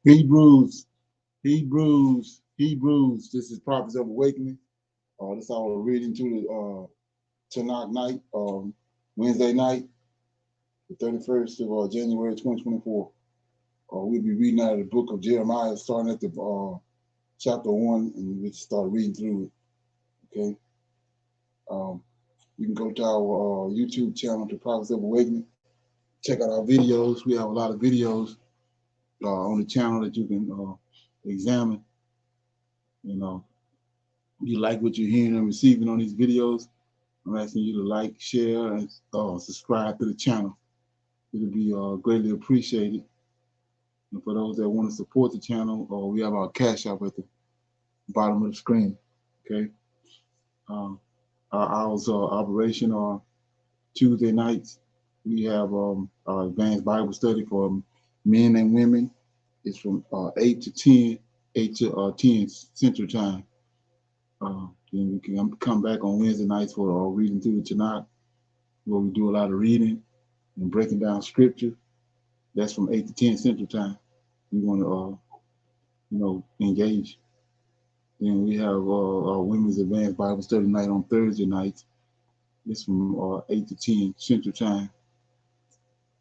Hebrews, Hebrews. This is Prophets of Awakening. This our reading to the TANAK night, Wednesday night, the 31st of January 2024. We'll be reading out of the book of Jeremiah, starting at the chapter 1, and we'll start reading through it. Okay. You can go to our YouTube channel, to Prophets of Awakening. Check out our videos. We have a lot of videos on the channel that you can examine. You know, you like what you're hearing and receiving on these videos, I'm asking you to like, share, and subscribe to the channel. It'll be greatly appreciated. And for those that want to support the channel, we have our Cash App at the bottom of the screen. Okay. Our hours of operation are Tuesday nights. We have our advanced Bible study for men and women. It's from 8 to 10, 8 to 10 Central Time. Then we can come back on Wednesday nights for reading through the Tanakh, where we do a lot of reading and breaking down scripture. That's from 8 to 10 Central Time. We want to, engage. Then we have our Women's Advanced Bible Study night on Thursday nights. It's from 8 to 10 Central Time.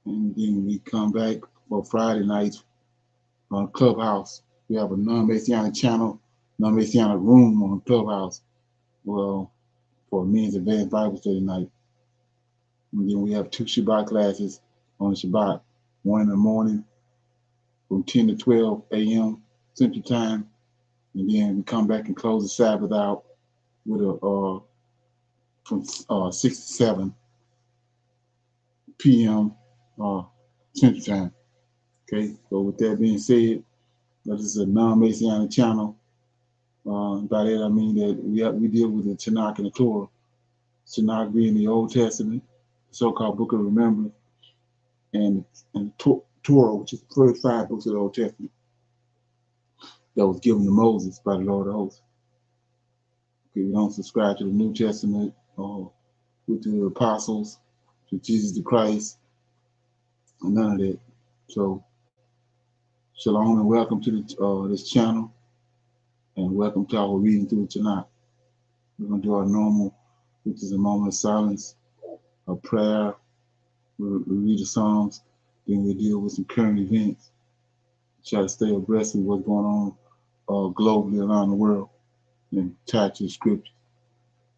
And then we come back for Friday nights on Clubhouse. We have a non-Messianic channel, non-Messianic room on Clubhouse. Well, for Men's Advanced Bible Study night. And then we have 2 Shabbat classes on Shabbat, one in the morning from 10 to 12 a.m. Central Time. And then we come back and close the Sabbath out with from 6 to 7 p.m. Central Time. Okay, so with that being said, this is a non-Messianic channel. By that I mean that we deal with the Tanakh and the Torah. Tanakh being the Old Testament, the so-called Book of Remembrance, and Torah, which is the first 5 books of the Old Testament that was given to Moses by the Lord of hosts. Okay, we don't subscribe to the New Testament with the apostles, to Jesus the Christ, and none of that. So, shalom and welcome to this channel, and welcome to our reading through the Tanakh. We're going to do our normal, which is a moment of silence, a prayer. We read the Psalms, then we deal with some current events, try to stay abreast of what's going on globally around the world, and tied to the scriptures,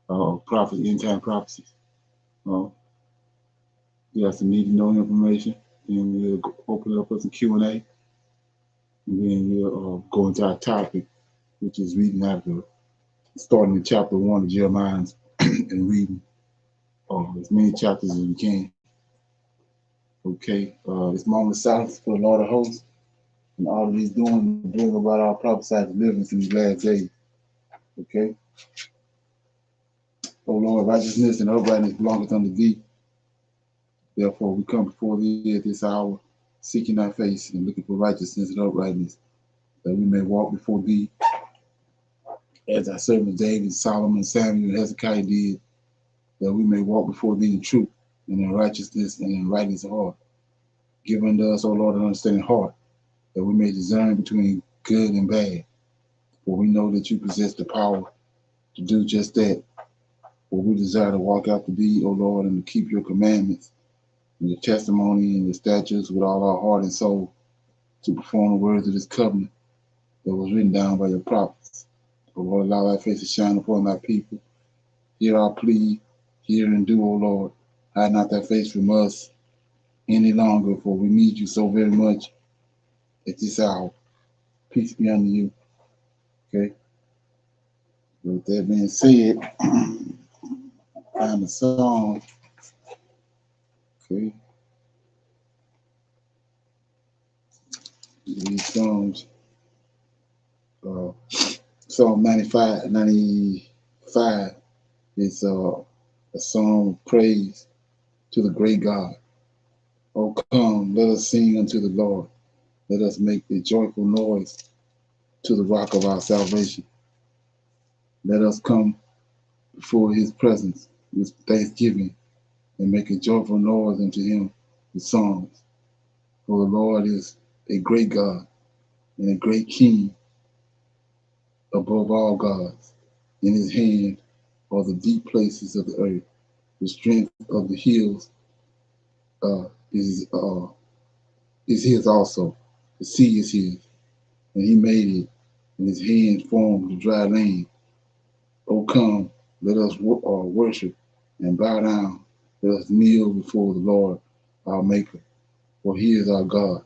prophecy, end time prophecies. We have some need to know information, then we'll open it up for some Q&A, and then we'll go into our topic, which is reading starting in chapter 1 of Jeremiah and reading as many chapters as we can. Okay, this moment of silence for the Lord of hosts, and all that he's doing to bring about our prophesied deliverance in these last days. Okay. O Lord, righteousness and uprightness belongeth unto thee. Therefore, we come before thee at this hour, seeking thy face and looking for righteousness and uprightness, that we may walk before thee as our servants David, Solomon, Samuel, and Hezekiah did, that we may walk before thee in truth and in righteousness and in rightness of heart. Give unto us, O Lord, an understanding heart, that we may discern between good and bad. For we know that you possess the power to do just that. For we desire to walk after thee, O Lord, and to keep your commandments and your testimony and your statutes with all our heart and soul, to perform the words of this covenant that was written down by your prophets. O Lord, allow thy face to shine upon thy people. Hear our plea, hear and do, O Lord. Hide not thy face from us any longer, for we need you so very much at this hour. Peace be unto you. Okay. With that being said, find the song. Okay. These songs. Psalm 95 is a song of praise to the great God. Oh, come, let us sing unto the Lord. Let us make a joyful noise to the rock of our salvation. Let us come before his presence with thanksgiving and make a joyful noise unto him with songs. For the Lord is a great God and a great king above all gods. In his hand are the deep places of the earth. The strength of the hills uh, is uh, is his also. The sea is his, and he made it, and his hand formed the dry land. O come, let us worship and bow down. Let us kneel before the Lord our Maker. For he is our God,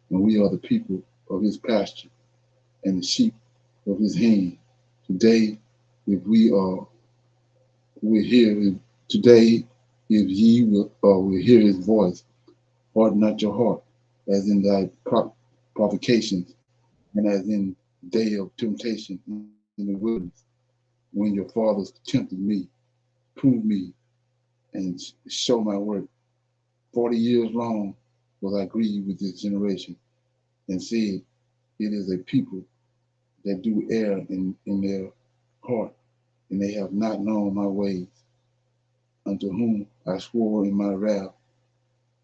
and we are the people of his pasture and the sheep of his hand. Today, if we hear today, if ye will hear his voice, harden not your heart, as in thy provocations, and as in the day of temptation in the wilderness, when your fathers tempted me, proved me, and show my work. 40 years long was I grieved with this generation, and said, it is a people that do err in their heart, and they have not known my ways, unto whom I swore in my wrath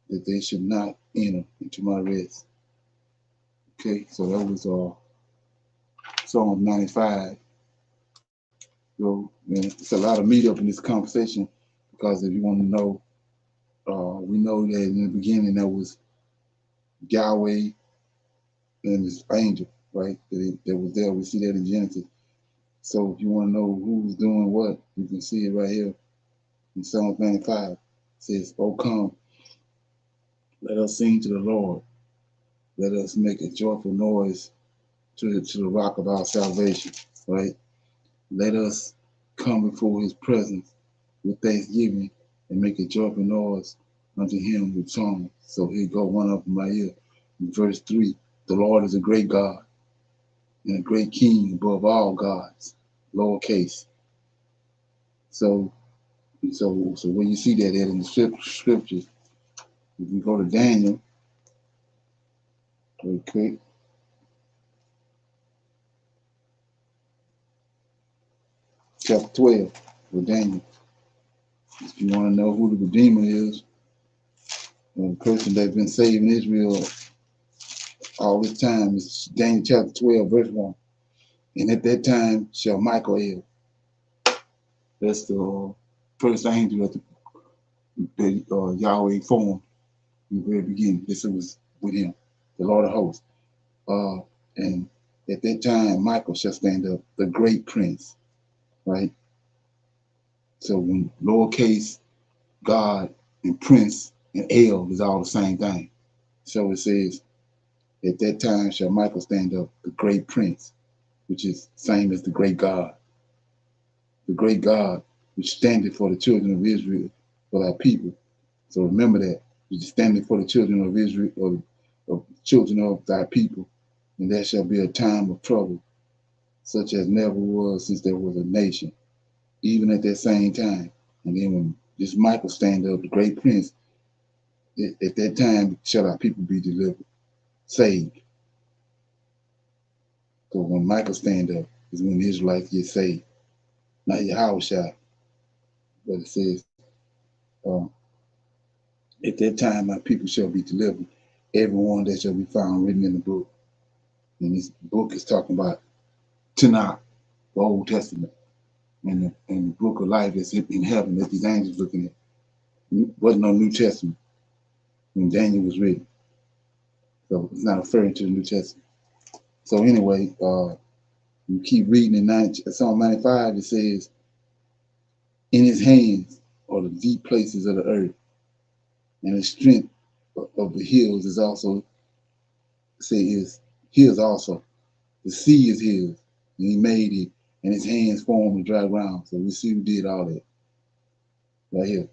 that they should not enter into my rest. Okay, so that was Psalm 95. So man, it's a lot of meat up in this conversation because if you want to know, we know that in the beginning there was Yahweh and his angel, right? That was there. We see that in Genesis. So if you want to know who's doing what, you can see it right here in Psalm 95. It says, "Oh come, let us sing to the Lord. Let us make a joyful noise to the rock of our salvation." Right? Let us come before his presence with thanksgiving and make a joyful noise unto him with songs. So here go one up in my ear. In verse 3, the Lord is a great God and a great king above all gods, lowercase. So when you see that in the scriptures, if you go to Daniel, real quick, chapter 12 with Daniel. If you want to know who the Redeemer is, the person that's been saving Israel all this time, is Daniel chapter 12, verse 1. And at that time shall Michael, that's the first angel that Yahweh formed in the very beginning. This was with him, the Lord of hosts. And at that time, Michael shall stand up, the great prince, right? So when lowercase God and prince and El is all the same thing. So it says, at that time shall Michael stand up, the great prince, which is same as the great God. The great God, which standeth for the children of Israel, for thy people. So remember that. You're standing for the children of Israel, or of children of thy people, and there shall be a time of trouble, such as never was since there was a nation, even at that same time. And then when this Michael stand up, the great prince, at that time shall our people be delivered, saved. So when Michael stand up is when the Israelites get saved. Not Yahushua, but it says, uh, at that time my people shall be delivered, everyone that shall be found written in the book. And this book is talking about TANAK, the Old Testament, and the book of life that's in heaven that these angels looking at. It wasn't no New Testament when Daniel was written. So it's not referring to the New Testament. So anyway, you keep reading in Psalm 95, it says, in his hands are the deep places of the earth, and the strength of the hills is also, say, is his also. The sea is his, and he made it, and his hands formed the dry ground. So we see who did all that right here.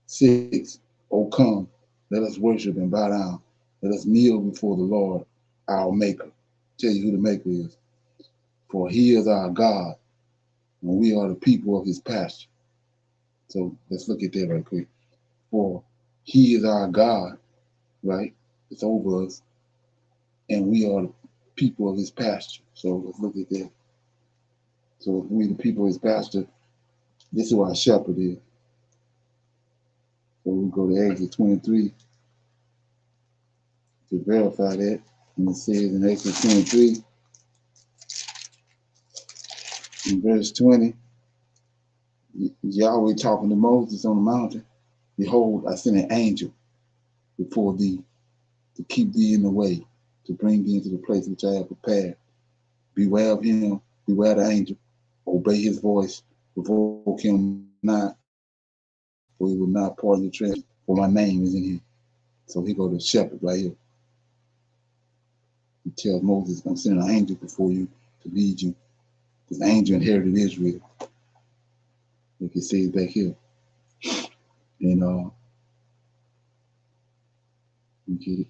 6, O come, let us worship and bow down. Let us kneel before the Lord, our Maker. Tell you who the Maker is. For he is our God, and we are the people of his pasture. So let's look at that right quick. For he is our God, right? It's over us, and we are the people of his pasture. So let's look at that. So if we the people of his pasture, this is who our shepherd is. So we go to Exodus 23 to verify that. And it says in Exodus 23, in verse 20, Yahweh talking to Moses on the mountain, behold, I send an angel before thee to keep thee in the way, to bring thee into the place which I have prepared. Beware of him, beware the angel, obey his voice, provoke him not, for he will not pardon your transgression, for my name is in him. So he go to the shepherd right here. He tells Moses, I'm sending an angel before you to lead you. This angel inherited Israel. Like it says back here. And you get it.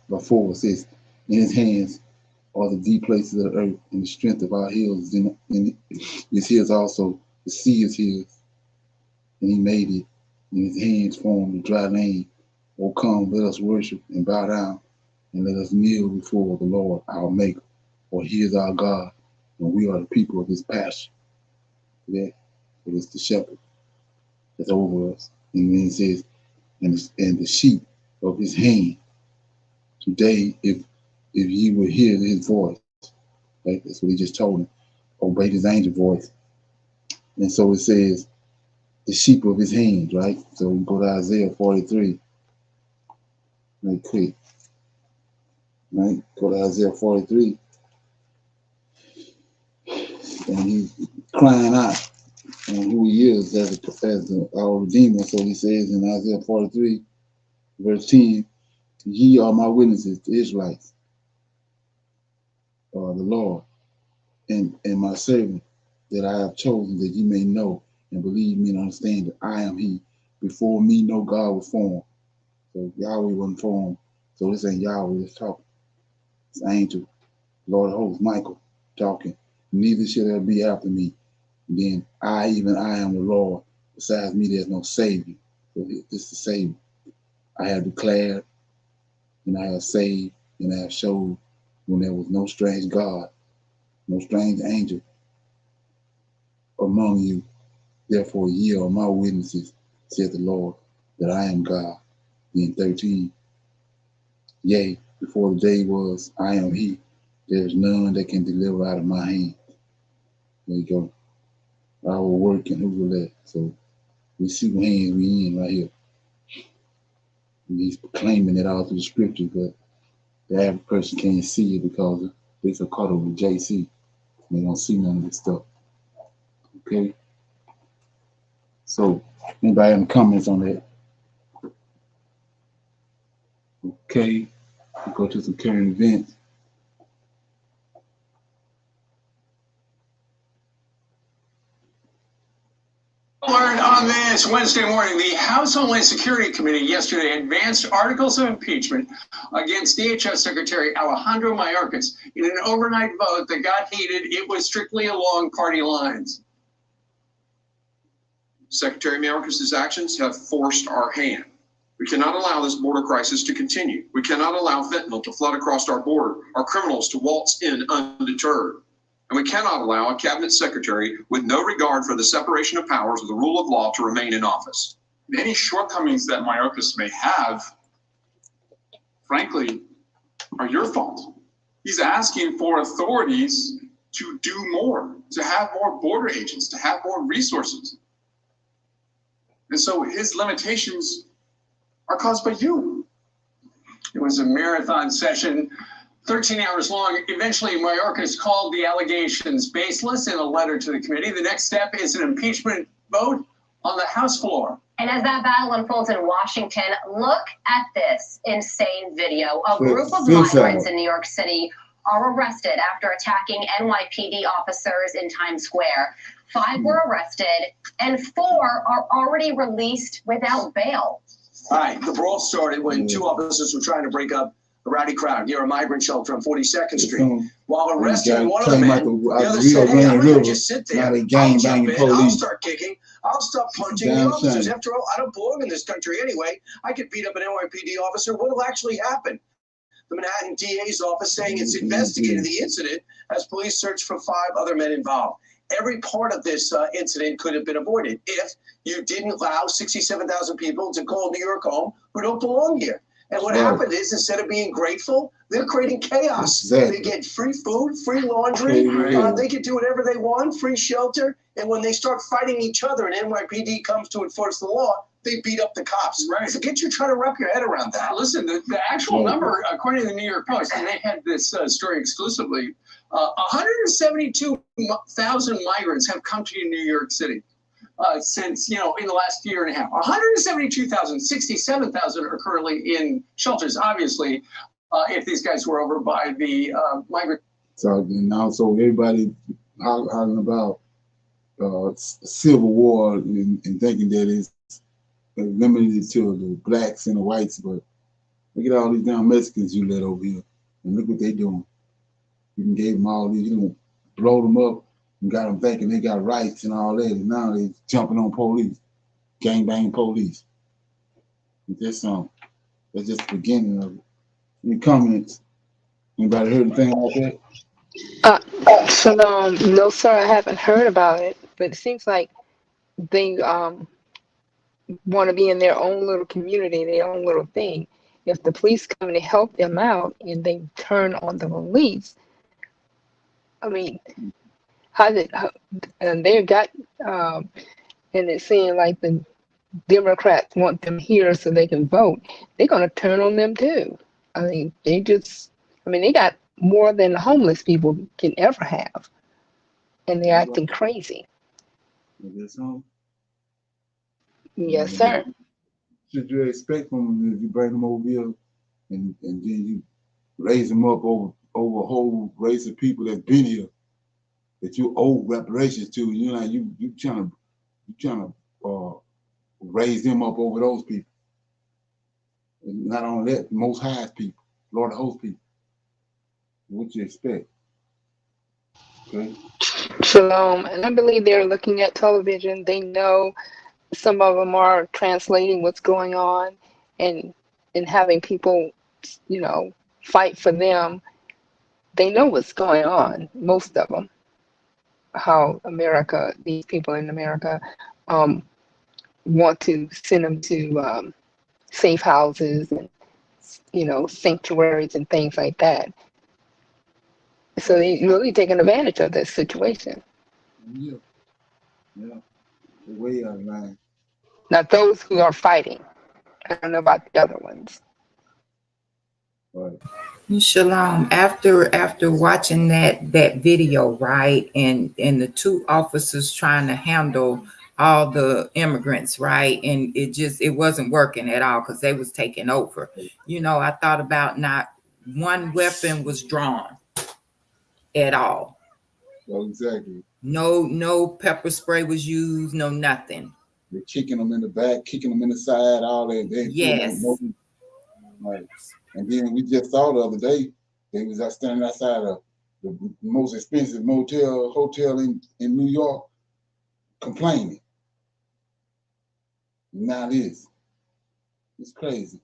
5:4 says, in his hands are the deep places of the earth, and the strength of our hills is in his hills also. The sea is his, and he made it. In his hands formed the dry land. O come, let us worship and bow down, and let us kneel before the Lord our Maker. For he is our God, and we are the people of his pasture. Yeah, so it's the shepherd that's over us. And then it says, and the sheep of his hand. Today, if ye will hear his voice, right? That's what he just told him. Obey his angel voice. And so it says, the sheep of his hand, right? So we go to Isaiah 43. Right quick. Right? Go to Isaiah 43. And he's crying out on who he is as our Redeemer. So he says in Isaiah 43, verse 10, ye are my witnesses, the Israelites, the Lord, and my servant that I have chosen, that ye may know and believe me and understand that I am he. Before me no God was formed. So Yahweh wasn't formed. So this ain't Yahweh that's talking. It's angel, Lord of hosts, Michael, talking. Neither shall there be after me. And then even I am the Lord. Besides me there's no Savior. So this is the Savior. I have declared, and I have saved, and I have showed when there was no strange God, no strange angel among you. Therefore ye are my witnesses, said the Lord, that I am God. Then 13, yea, before the day was, I am he. There is none that can deliver out of my hand. There you go. I will work and who will let. So we see what hands we in right here. And he's proclaiming it all through the scripture, but the average person can't see it because they are caught up with JC. They don't see none of this stuff. Okay? So, anybody have any comments on that? Okay, we'll go to some current events. Learned on this Wednesday morning, the House Homeland Security Committee yesterday advanced articles of impeachment against DHS Secretary Alejandro Mayorkas in an overnight vote that got heated. It was strictly along party lines. Secretary Mayorkas' actions have forced our hand. We cannot allow this border crisis to continue. We cannot allow fentanyl to flood across our border, our criminals to waltz in undeterred. And we cannot allow a cabinet secretary with no regard for the separation of powers or the rule of law to remain in office. Any shortcomings that Mayorkas may have, frankly, are your fault. He's asking for authorities to do more, to have more border agents, to have more resources. And so his limitations are caused by you. It was a marathon session, 13 hours long. Eventually, Mayorkas called the allegations baseless in a letter to the committee. The next step is an impeachment vote on the House floor. And as that battle unfolds in Washington, look at this insane video. A group of migrants in New York City are arrested after attacking NYPD officers in Times Square. 5 were arrested, and 4 are already released without bail. All right, the brawl started when 2 officers were trying to break up a rowdy crowd near a migrant shelter on 42nd Street. While arresting one of the men, the other said, hey, I'm going to just sit there. I'll jump in, I'll start kicking, I'll stop punching the officers. After all, I don't belong in this country anyway. I could beat up an NYPD officer. What will actually happen? The Manhattan DA's office saying it's investigating the incident as police search for 5 other men involved. every part of this incident could have been avoided if you didn't allow 67,000 people to call New York home who don't belong here. And what happened is, instead of being grateful, they're creating chaos. Exactly. They get free food, free laundry, they can do whatever they want, free shelter. And when they start fighting each other and NYPD comes to enforce the law, they beat up the cops. Right. Forget you trying to wrap your head around that. Listen, the actual number, according to the New York Post, and they had this story exclusively, 172,000 migrants have come to New York City since, in the last year and a half. 172,000, 67,000 are currently in shelters, obviously, if these guys were over by the migrant. So now, so everybody hollering about civil war and thinking that it's limited to the blacks and the whites, but look at all these damn Mexicans you let over here, and look what they doing. You gave them all these, blow them up, and got them thinking they got rights and all that, and now they jumping on police, gangbang police. That's just the beginning of it. Any comments? Anybody heard anything like that? Shalom. No, sir, I haven't heard about it, but it seems like they want to be in their own little community, their own little thing. If the police come to help them out and they turn on the police, I mean, and they've got, and it's saying like the Democrats want them here so they can vote. They're going to turn on them too. I mean, they got more than homeless people can ever have, and they're acting crazy. Yes, sir. Should you expect from them if you bring them over here and then you raise them up over a whole race of people that's been here that you owe reparations to? You trying to raise them up over those people. And not only that, Most High's people, Lord of Hosts people. What you expect? Okay. Shalom. And I believe they're looking at television. They know some of them are translating what's going on and having people, fight for them. They know what's going on, most of them, how these people in America want to send them to safe houses and, sanctuaries and things like that. So they're really taking advantage of this situation. Yeah. Way out of line. Now, those who are fighting, I don't know about the other ones. Right. Shalom. After watching that video, right, and the two officers trying to handle all the immigrants, right, and it wasn't working at all because they was taking over. I thought about not one weapon was drawn at all. Well, exactly. No pepper spray was used. No nothing. They're kicking them in the back, kicking them in the side, all that. Yes. Right. And then we just saw the other day, they was standing outside of the most expensive hotel in New York, complaining. Now this. It's crazy.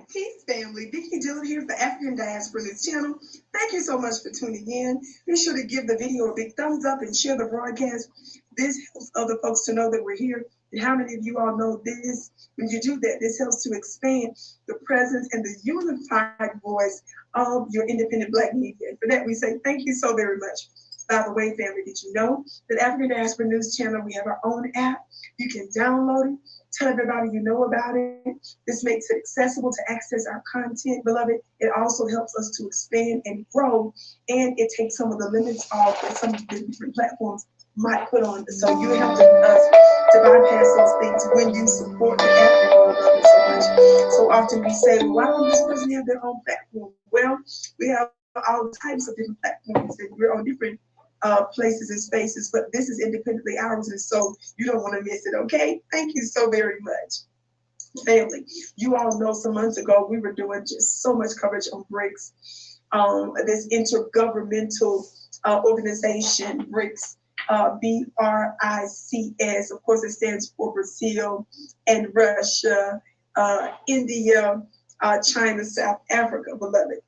Peace, family. Vicky Dillon here for African Diaspora News Channel. Thank you so much for tuning in. Be sure to give the video a big thumbs up and share the broadcast. This helps other folks to know that we're here. And how many of you all know this? When you do that, this helps to expand the presence and the unified voice of your independent Black media. And for that, we say thank you so very much. By the way, family, did you know that African Diaspora News Channel, we have our own app. You can download it. Tell everybody you know about it. This makes it accessible to access our content, beloved. It also helps us to expand and grow, and it takes some of the limits off that some of the different platforms might put on. So you have to bypass those things when you support the app. We love it so much. So often we say, why don't this person have their own platform? Well, we have all types of different platforms, and we're on different places and spaces, but this is independently ours, and so you don't want to miss it. Okay, thank you so very much, family. You all know some months ago we were doing just so much coverage on BRICS, this intergovernmental organization, BRICS, BRICS. Of course, it stands for Brazil and Russia, India, China, South Africa, beloved.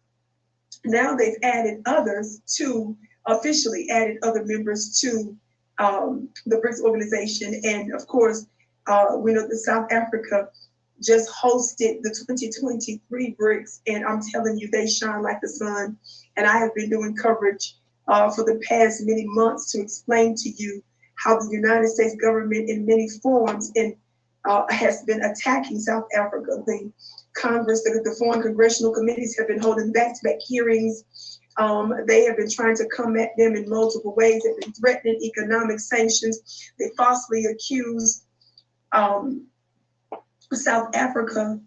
Now they've added others to, officially added other members to the BRICS organization. And of course, we know that South Africa just hosted the 2023 BRICS, and I'm telling you, they shine like the sun. And I have been doing coverage for the past many months to explain to you how the United States government in many forms has been attacking South Africa. The Congress, the foreign congressional committees have been holding back-to-back hearings. They have been trying to come at them in multiple ways. They've been threatening economic sanctions. They falsely accuse South Africa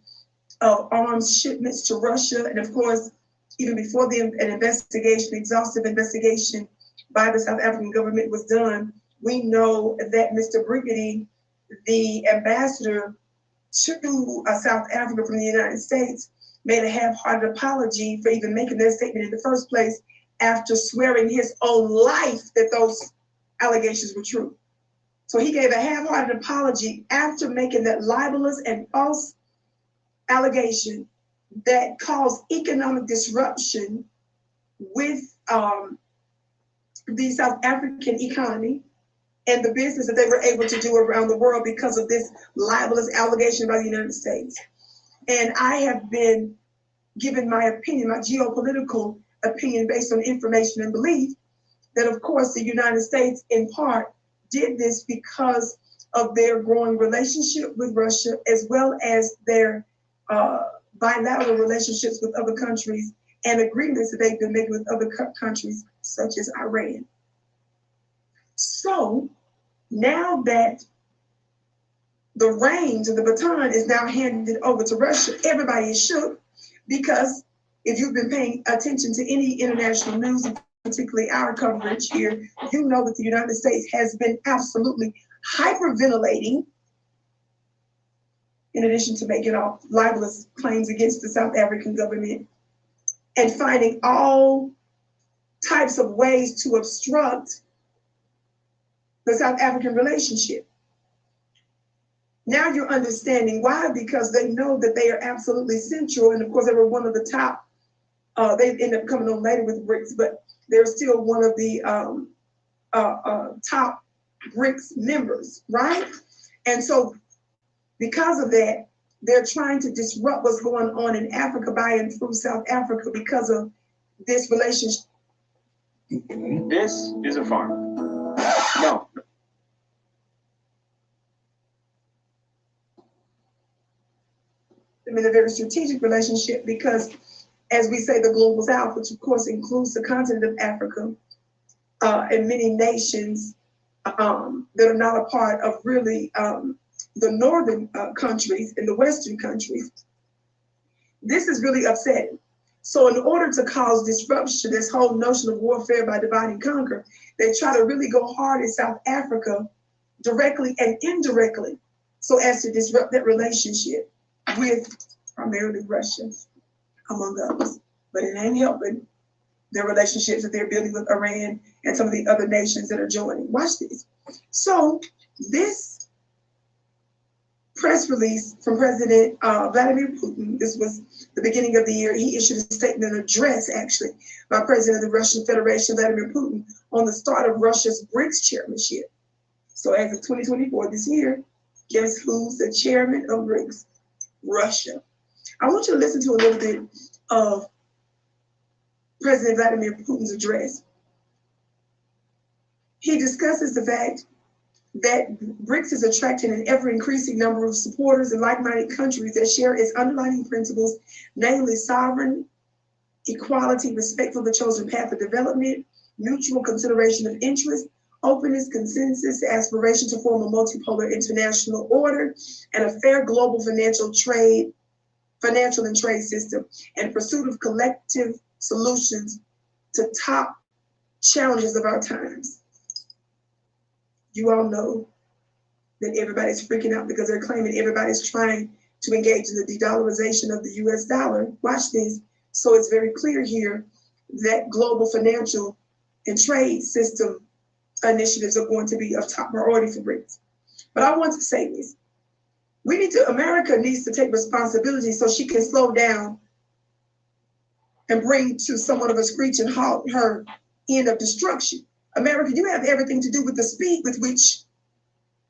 of arms shipments to Russia. And of course, even before an investigation, exhaustive investigation by the South African government was done, we know that Mr. Briggity, the ambassador to South Africa from the United States, made a half-hearted apology for even making that statement in the first place after swearing his own life that those allegations were true. So he gave a half-hearted apology after making that libelous and false allegation that caused economic disruption with the South African economy and the business that they were able to do around the world because of this libelous allegation by the United States. And I have been given my opinion, my geopolitical opinion based on information and belief, that of course the United States in part did this because of their growing relationship with Russia, as well as their bilateral relationships with other countries and agreements that they've been making with other countries, such as Iran. So now that the reins of the baton is now handed over to Russia, everybody is shook, because if you've been paying attention to any international news, and particularly our coverage here, you know that the United States has been absolutely hyperventilating, in addition to making all libelous claims against the South African government and finding all types of ways to obstruct the South African relationship. Now you're understanding why, because they know that they are absolutely central. And of course, they were one of the top, they ended up coming on later with BRICS, but they're still one of the top BRICS members, right? And so because of that, they're trying to disrupt what's going on in Africa by and through South Africa because of this relationship. This is a farm. No. I mean, a very strategic relationship because, as we say, the global South, which of course includes the continent of Africa and many nations that are not a part of really the northern countries and the Western countries, this is really upsetting. So in order to cause disruption, this whole notion of warfare by divide and conquer, they try to really go hard in South Africa directly and indirectly so as to disrupt that relationship with primarily Russia, among others. But it ain't helping their relationships that they're building with Iran and some of the other nations that are joining. Watch this. So this press release from President Vladimir Putin, this was the beginning of the year, he issued a statement, an address actually, by President of the Russian Federation, Vladimir Putin, on the start of Russia's BRICS chairmanship. So as of 2024, this year, guess who's the chairman of BRICS? Russia. I want you to listen to a little bit of President Vladimir Putin's address. He discusses the fact that BRICS is attracting an ever-increasing number of supporters and like-minded countries that share its underlying principles, namely sovereign, equality, respect for the chosen path of development, mutual consideration of interest, openness, consensus, aspiration to form a multipolar international order, and a fair global financial and trade system, and pursuit of collective solutions to top challenges of our times. You all know that everybody's freaking out because they're claiming everybody's trying to engage in the de-dollarization of the US dollar. Watch this. So it's very clear here that global financial and trade system initiatives are going to be of top priority for BRICS. But I want to say this. America needs to take responsibility so she can slow down and bring to somewhat of a screeching halt her end of destruction. America, you have everything to do with the speed with which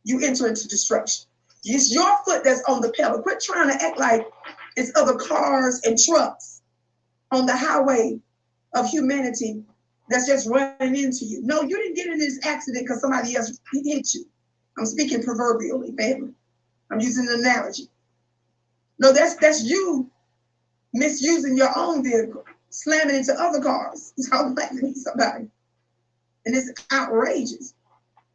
you enter into destruction. It's your foot that's on the pedal. Quit trying to act like it's other cars and trucks on the highway of humanity that's just running into you. No, you didn't get in this accident because somebody else hit you. I'm speaking proverbially, family. I'm using an analogy. No, that's you misusing your own vehicle, slamming into other cars. So blaming somebody. And it's outrageous.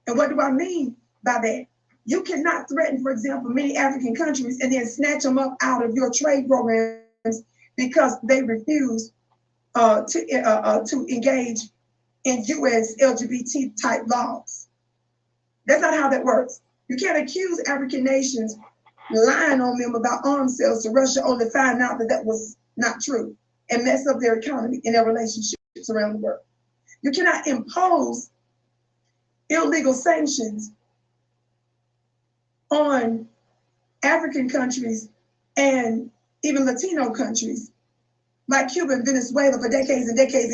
And what do I mean by that? You cannot threaten, for example, many African countries and then snatch them up out of your trade programs because they refuse to engage in U.S. LGBT type laws. That's not how that works. You can't accuse African nations lying on them about arms sales to Russia only to find out that that was not true and mess up their economy and their relationships around the world. You cannot impose illegal sanctions on African countries and even Latino countries like Cuba and Venezuela for decades and decades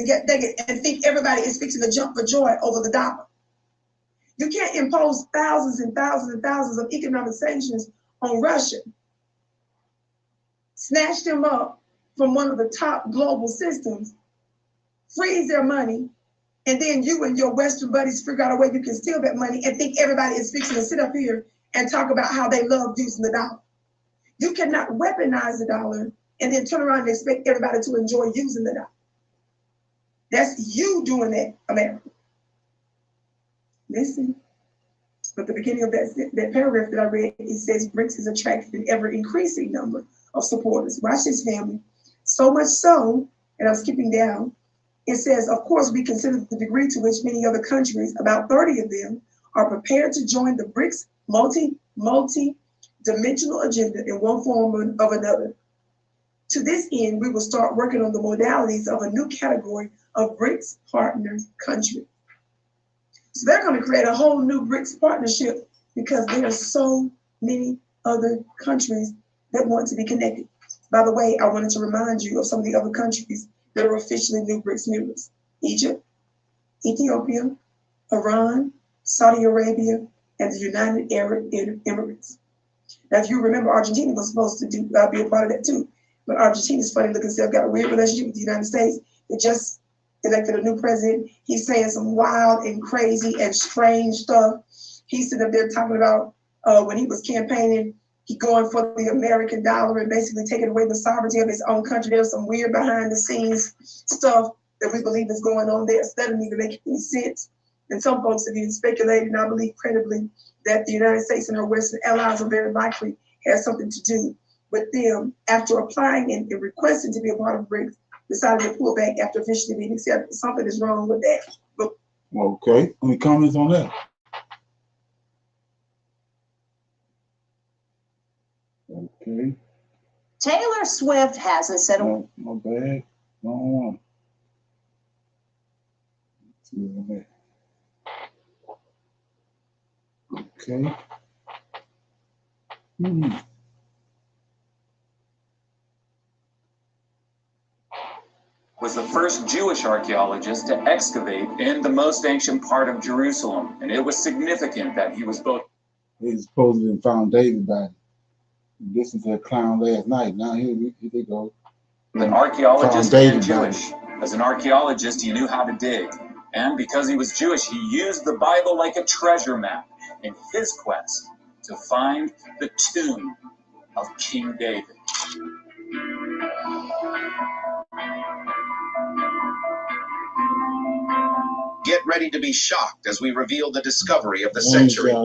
and think everybody is fixing to jump for joy over the dollar. You can't impose thousands and thousands and thousands of economic sanctions on Russia, snatch them up from one of the top global systems, freeze their money, and then you and your Western buddies figure out a way you can steal that money and think everybody is fixing to sit up here and talk about how they love using the dollar. You cannot weaponize the dollar and then turn around and expect everybody to enjoy using the dollar. That's you doing that, America. Listen, but the beginning of that paragraph that I read, it says BRICS is attracting an ever-increasing number of supporters. Watch this, family. So much so, and I'm skipping down, it says, of course, we consider the degree to which many other countries, about 30 of them, are prepared to join the BRICS multi-dimensional agenda in one form or another. To this end, we will start working on the modalities of a new category of BRICS partner country. So they're going to create a whole new BRICS partnership because there are so many other countries that want to be connected. By the way, I wanted to remind you of some of the other countries that are officially new BRICS members: Egypt, Ethiopia, Iran, Saudi Arabia, and the United Arab Emirates. Now, if you remember, Argentina was supposed to be a part of that too. But Argentina's funny looking self got a weird relationship with the United States. They just elected a new president. He's saying some wild and crazy and strange stuff. He's sitting up there talking about when he was campaigning, he going for the American dollar and basically taking away the sovereignty of his own country. There's some weird behind the scenes stuff that we believe is going on there. So that doesn't even make any sense. And some folks have been speculating, I believe credibly, that the United States and her Western allies are very likely has something to do with them after applying and requesting to be a part of BRICS, decided to pull back after officially being accepted. Something is wrong with that. But, okay, any comments on that? Okay. Taylor Swift hasn't said a no, my bad. Wrong one. Okay. Was the first Jewish archaeologist to excavate in the most ancient part of Jerusalem, and it was significant that he was both. They supposedly found David body. Listened to a clown last night. Now here they go. An archaeologist and Jewish. As an archaeologist, he knew how to dig, and because he was Jewish, he used the Bible like a treasure map in his quest to find the tomb of King David. Get ready to be shocked as we reveal the discovery of the century.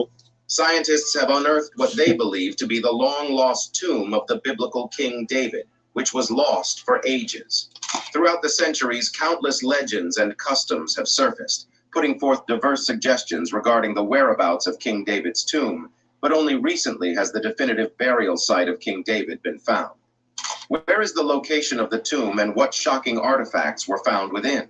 Scientists have unearthed what they believe to be the long-lost tomb of the biblical King David, which was lost for ages. Throughout the centuries, countless legends and customs have surfaced, putting forth diverse suggestions regarding the whereabouts of King David's tomb, but only recently has the definitive burial site of King David been found. Where is the location of the tomb and what shocking artifacts were found within?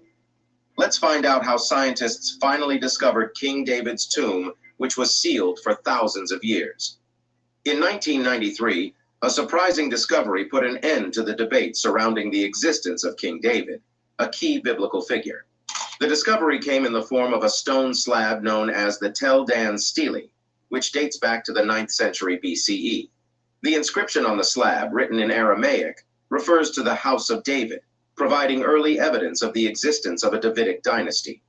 Let's find out how scientists finally discovered King David's tomb, which was sealed for thousands of years. In 1993, a surprising discovery put an end to the debate surrounding the existence of King David, a key biblical figure. The discovery came in the form of a stone slab known as the Tel Dan Stele, which dates back to the 9th century BCE. The inscription on the slab, written in Aramaic, refers to the House of David, providing early evidence of the existence of a Davidic dynasty.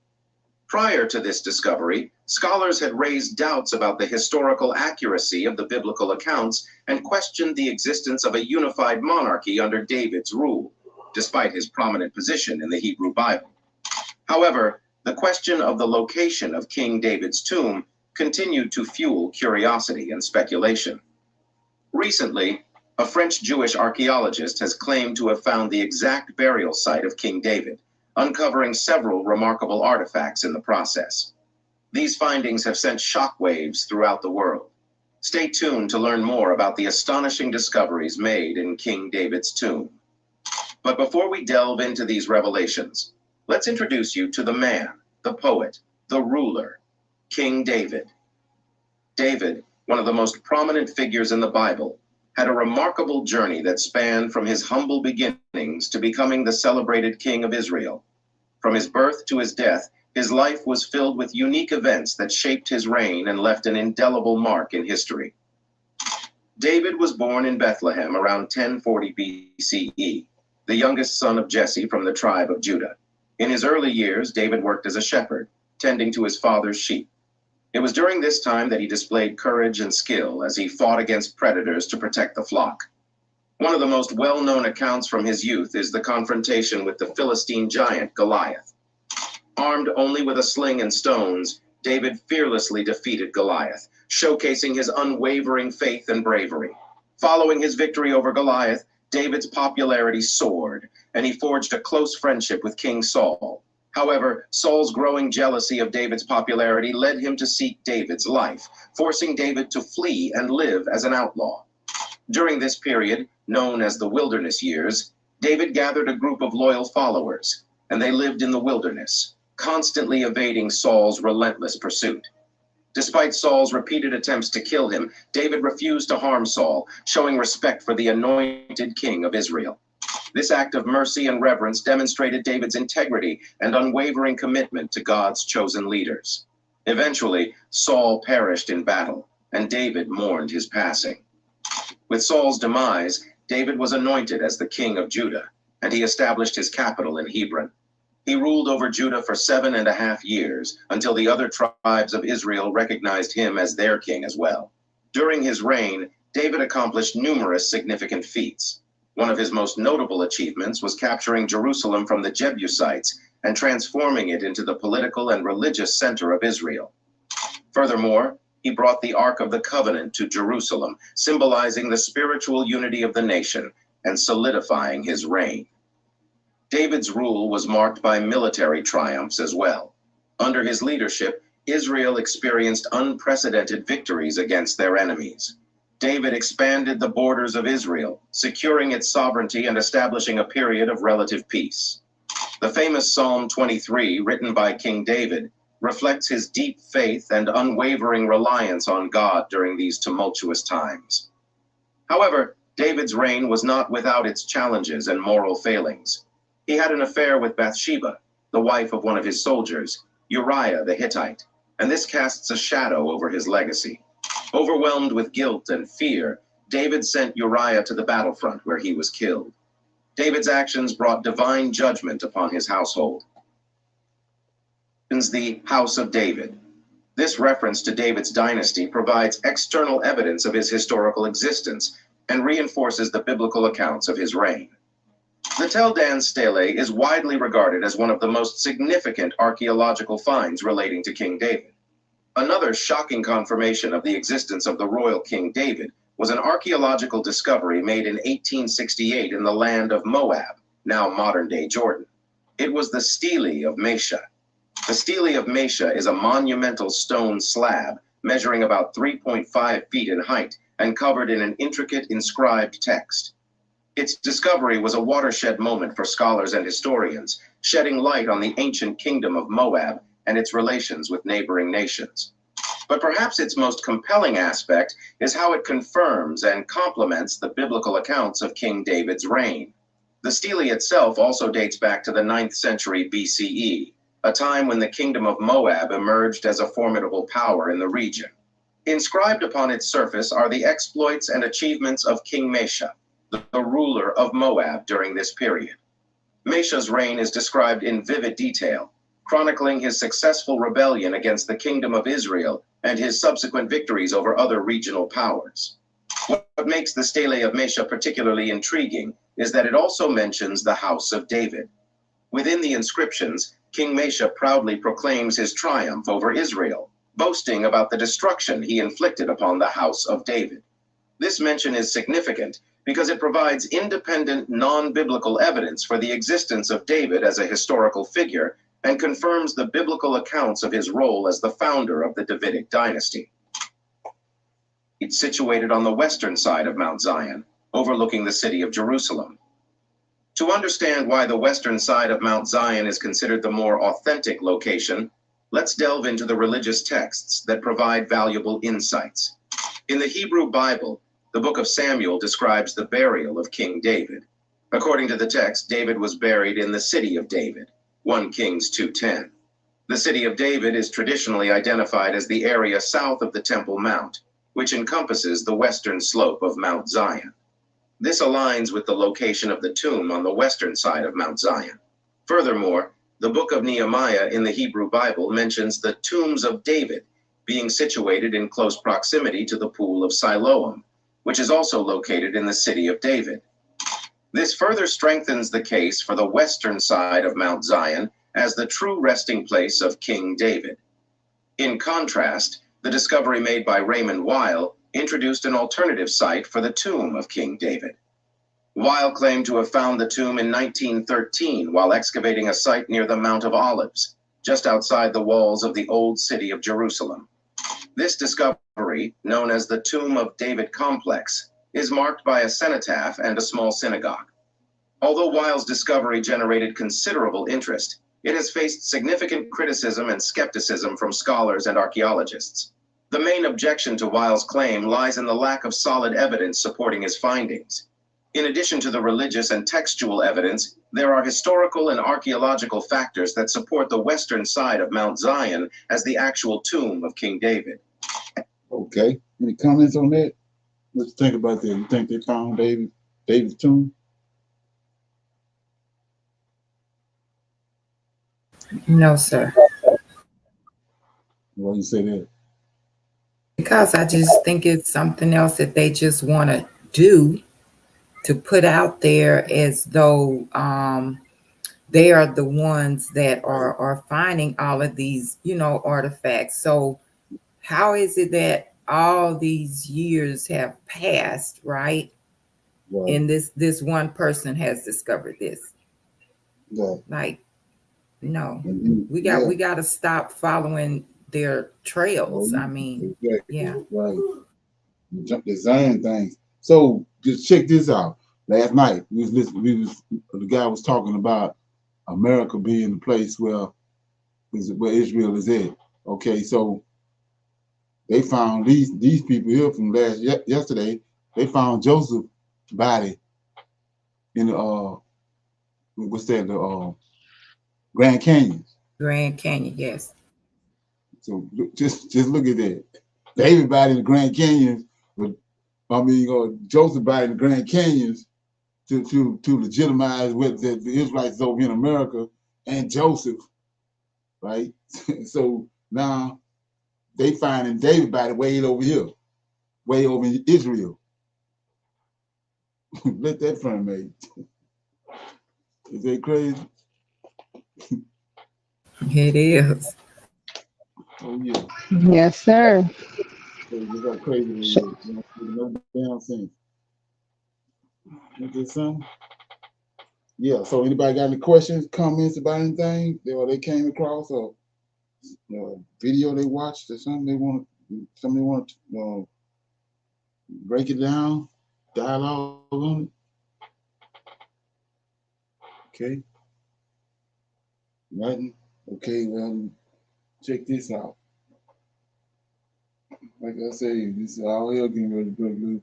Prior to this discovery, scholars had raised doubts about the historical accuracy of the biblical accounts and questioned the existence of a unified monarchy under David's rule, despite his prominent position in the Hebrew Bible. However, the question of the location of King David's tomb continued to fuel curiosity and speculation. Recently, a French Jewish archaeologist has claimed to have found the exact burial site of King David, uncovering several remarkable artifacts in the process. These findings have sent shockwaves throughout the world. Stay tuned to learn more about the astonishing discoveries made in King David's tomb. But before we delve into these revelations, let's introduce you to the man, the poet, the ruler, King David. David, one of the most prominent figures in the Bible, had a remarkable journey that spanned from his humble beginnings to becoming the celebrated king of Israel. From his birth to his death, his life was filled with unique events that shaped his reign and left an indelible mark in history. David was born in Bethlehem around 1040 BCE, the youngest son of Jesse from the tribe of Judah. In his early years, David worked as a shepherd, tending to his father's sheep. It was during this time that he displayed courage and skill as he fought against predators to protect the flock. One of the most well-known accounts from his youth is the confrontation with the Philistine giant Goliath. Armed only with a sling and stones, David fearlessly defeated Goliath, showcasing his unwavering faith and bravery. Following his victory over Goliath, David's popularity soared, and he forged a close friendship with King Saul. However, Saul's growing jealousy of David's popularity led him to seek David's life, forcing David to flee and live as an outlaw. During this period, known as the wilderness years, David gathered a group of loyal followers, and they lived in the wilderness, constantly evading Saul's relentless pursuit. Despite Saul's repeated attempts to kill him, David refused to harm Saul, showing respect for the anointed king of Israel. This act of mercy and reverence demonstrated David's integrity and unwavering commitment to God's chosen leaders. Eventually, Saul perished in battle, and David mourned his passing. With Saul's demise, David was anointed as the king of Judah, and he established his capital in Hebron. He ruled over Judah for 7.5 years, until the other tribes of Israel recognized him as their king as well. During his reign, David accomplished numerous significant feats. One of his most notable achievements was capturing Jerusalem from the Jebusites and transforming it into the political and religious center of Israel. Furthermore, he brought the Ark of the Covenant to Jerusalem, symbolizing the spiritual unity of the nation and solidifying his reign. David's rule was marked by military triumphs as well. Under his leadership, Israel experienced unprecedented victories against their enemies. David expanded the borders of Israel, securing its sovereignty and establishing a period of relative peace. The famous Psalm 23, written by King David, reflects his deep faith and unwavering reliance on God during these tumultuous times. However, David's reign was not without its challenges and moral failings. He had an affair with Bathsheba, the wife of one of his soldiers, Uriah the Hittite, and this casts a shadow over his legacy. Overwhelmed with guilt and fear, David sent Uriah to the battlefront where he was killed. David's actions brought divine judgment upon his household. The House of David. This reference to David's dynasty provides external evidence of his historical existence and reinforces the biblical accounts of his reign. The Tel Dan Stele is widely regarded as one of the most significant archaeological finds relating to King David. Another shocking confirmation of the existence of the royal King David was an archaeological discovery made in 1868 in the land of Moab, now modern-day Jordan. It was the Stele of Mesha. The Stele of Mesha is a monumental stone slab measuring about 3.5 feet in height and covered in an intricate inscribed text. Its discovery was a watershed moment for scholars and historians, shedding light on the ancient kingdom of Moab and its relations with neighboring nations. But perhaps its most compelling aspect is how it confirms and complements the biblical accounts of King David's reign. The stele itself also dates back to the 9th century BCE, a time when the kingdom of Moab emerged as a formidable power in the region. Inscribed upon its surface are the exploits and achievements of King Mesha, the ruler of Moab during this period. Mesha's reign is described in vivid detail, chronicling his successful rebellion against the kingdom of Israel and his subsequent victories over other regional powers. What makes the stele of Mesha particularly intriguing is that it also mentions the house of David. Within the inscriptions, King Mesha proudly proclaims his triumph over Israel, boasting about the destruction he inflicted upon the house of David. This mention is significant because it provides independent, non-biblical evidence for the existence of David as a historical figure and confirms the biblical accounts of his role as the founder of the Davidic dynasty. It's situated on the western side of Mount Zion, overlooking the city of Jerusalem. To understand why the western side of Mount Zion is considered the more authentic location, let's delve into the religious texts that provide valuable insights. In the Hebrew Bible, the book of Samuel describes the burial of King David. According to the text, David was buried in the city of David, 1 Kings 2:10. The city of David is traditionally identified as the area south of the Temple Mount, which encompasses the western slope of Mount Zion. This aligns with the location of the tomb on the western side of Mount Zion. Furthermore, the book of Nehemiah in the Hebrew Bible mentions the tombs of David being situated in close proximity to the pool of Siloam, which is also located in the city of David. This further strengthens the case for the western side of Mount Zion as the true resting place of King David. In contrast, the discovery made by Raymond Weil introduced an alternative site for the tomb of King David. Weil claimed to have found the tomb in 1913 while excavating a site near the Mount of Olives, just outside the walls of the old city of Jerusalem. This discovery, known as the Tomb of David Complex, is marked by a cenotaph and a small synagogue. Although Weil's discovery generated considerable interest, it has faced significant criticism and skepticism from scholars and archaeologists. The main objection to Weil's claim lies in the lack of solid evidence supporting his findings. In addition to the religious and textual evidence, there are historical and archaeological factors that support the western side of Mount Zion as the actual tomb of King David. Okay. Any comments on that? Let's think about that. You think they found David's tomb? No, sir. Why you say that? Because I just think it's something else that they just want to do to put out there as though they are the ones that are finding all of these, artifacts. So how is it that all these years have passed, right? Right. And this one person has discovered this. Yeah. Like, no, And we got to stop following their trails. I mean, exactly. yeah. Right. The Zion things. So just check this out. Last night we was listening. The guy was talking about America being the place where Israel is at. Okay, so they found these people here from yesterday. They found Joseph's body in the what's that, the Grand Canyon. Grand Canyon, yes. So just look at that. David body in the Grand Canyon, but Joseph body in the Grand Canyons to legitimize what the Israelites over in America and Joseph, right? So now they finding David body way over here, way over in Israel. Let that front, mate. Is that crazy? It is. Oh yeah. Yes, sir. You got crazy with it. No damn sense. Is this something? Yeah. So anybody got any questions, comments about anything they came across or video they watched or somebody want to break it down, dialogue on it? Okay. Nothing. Okay. Well, check this out. Like I say, this is all hell getting ready to break loose.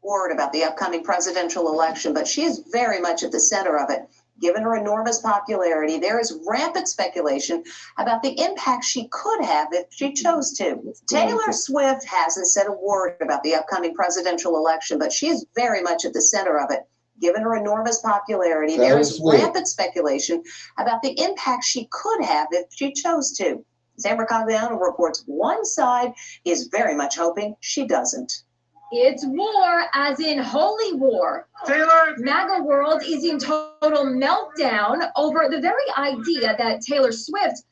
Word about the upcoming presidential election, but she is very much at the center of it. Given her enormous popularity, there is rampant speculation about the impact she could have if she chose to. Taylor Swift hasn't said a word about the upcoming presidential election, but she is very much at the center of it. Given her enormous popularity, there is rampant speculation about the impact she could have if she chose to. San Mercado reports one side is very much hoping she doesn't. It's war, as in holy war. Taylor! MAGA world is in total meltdown over the very idea that Taylor Swift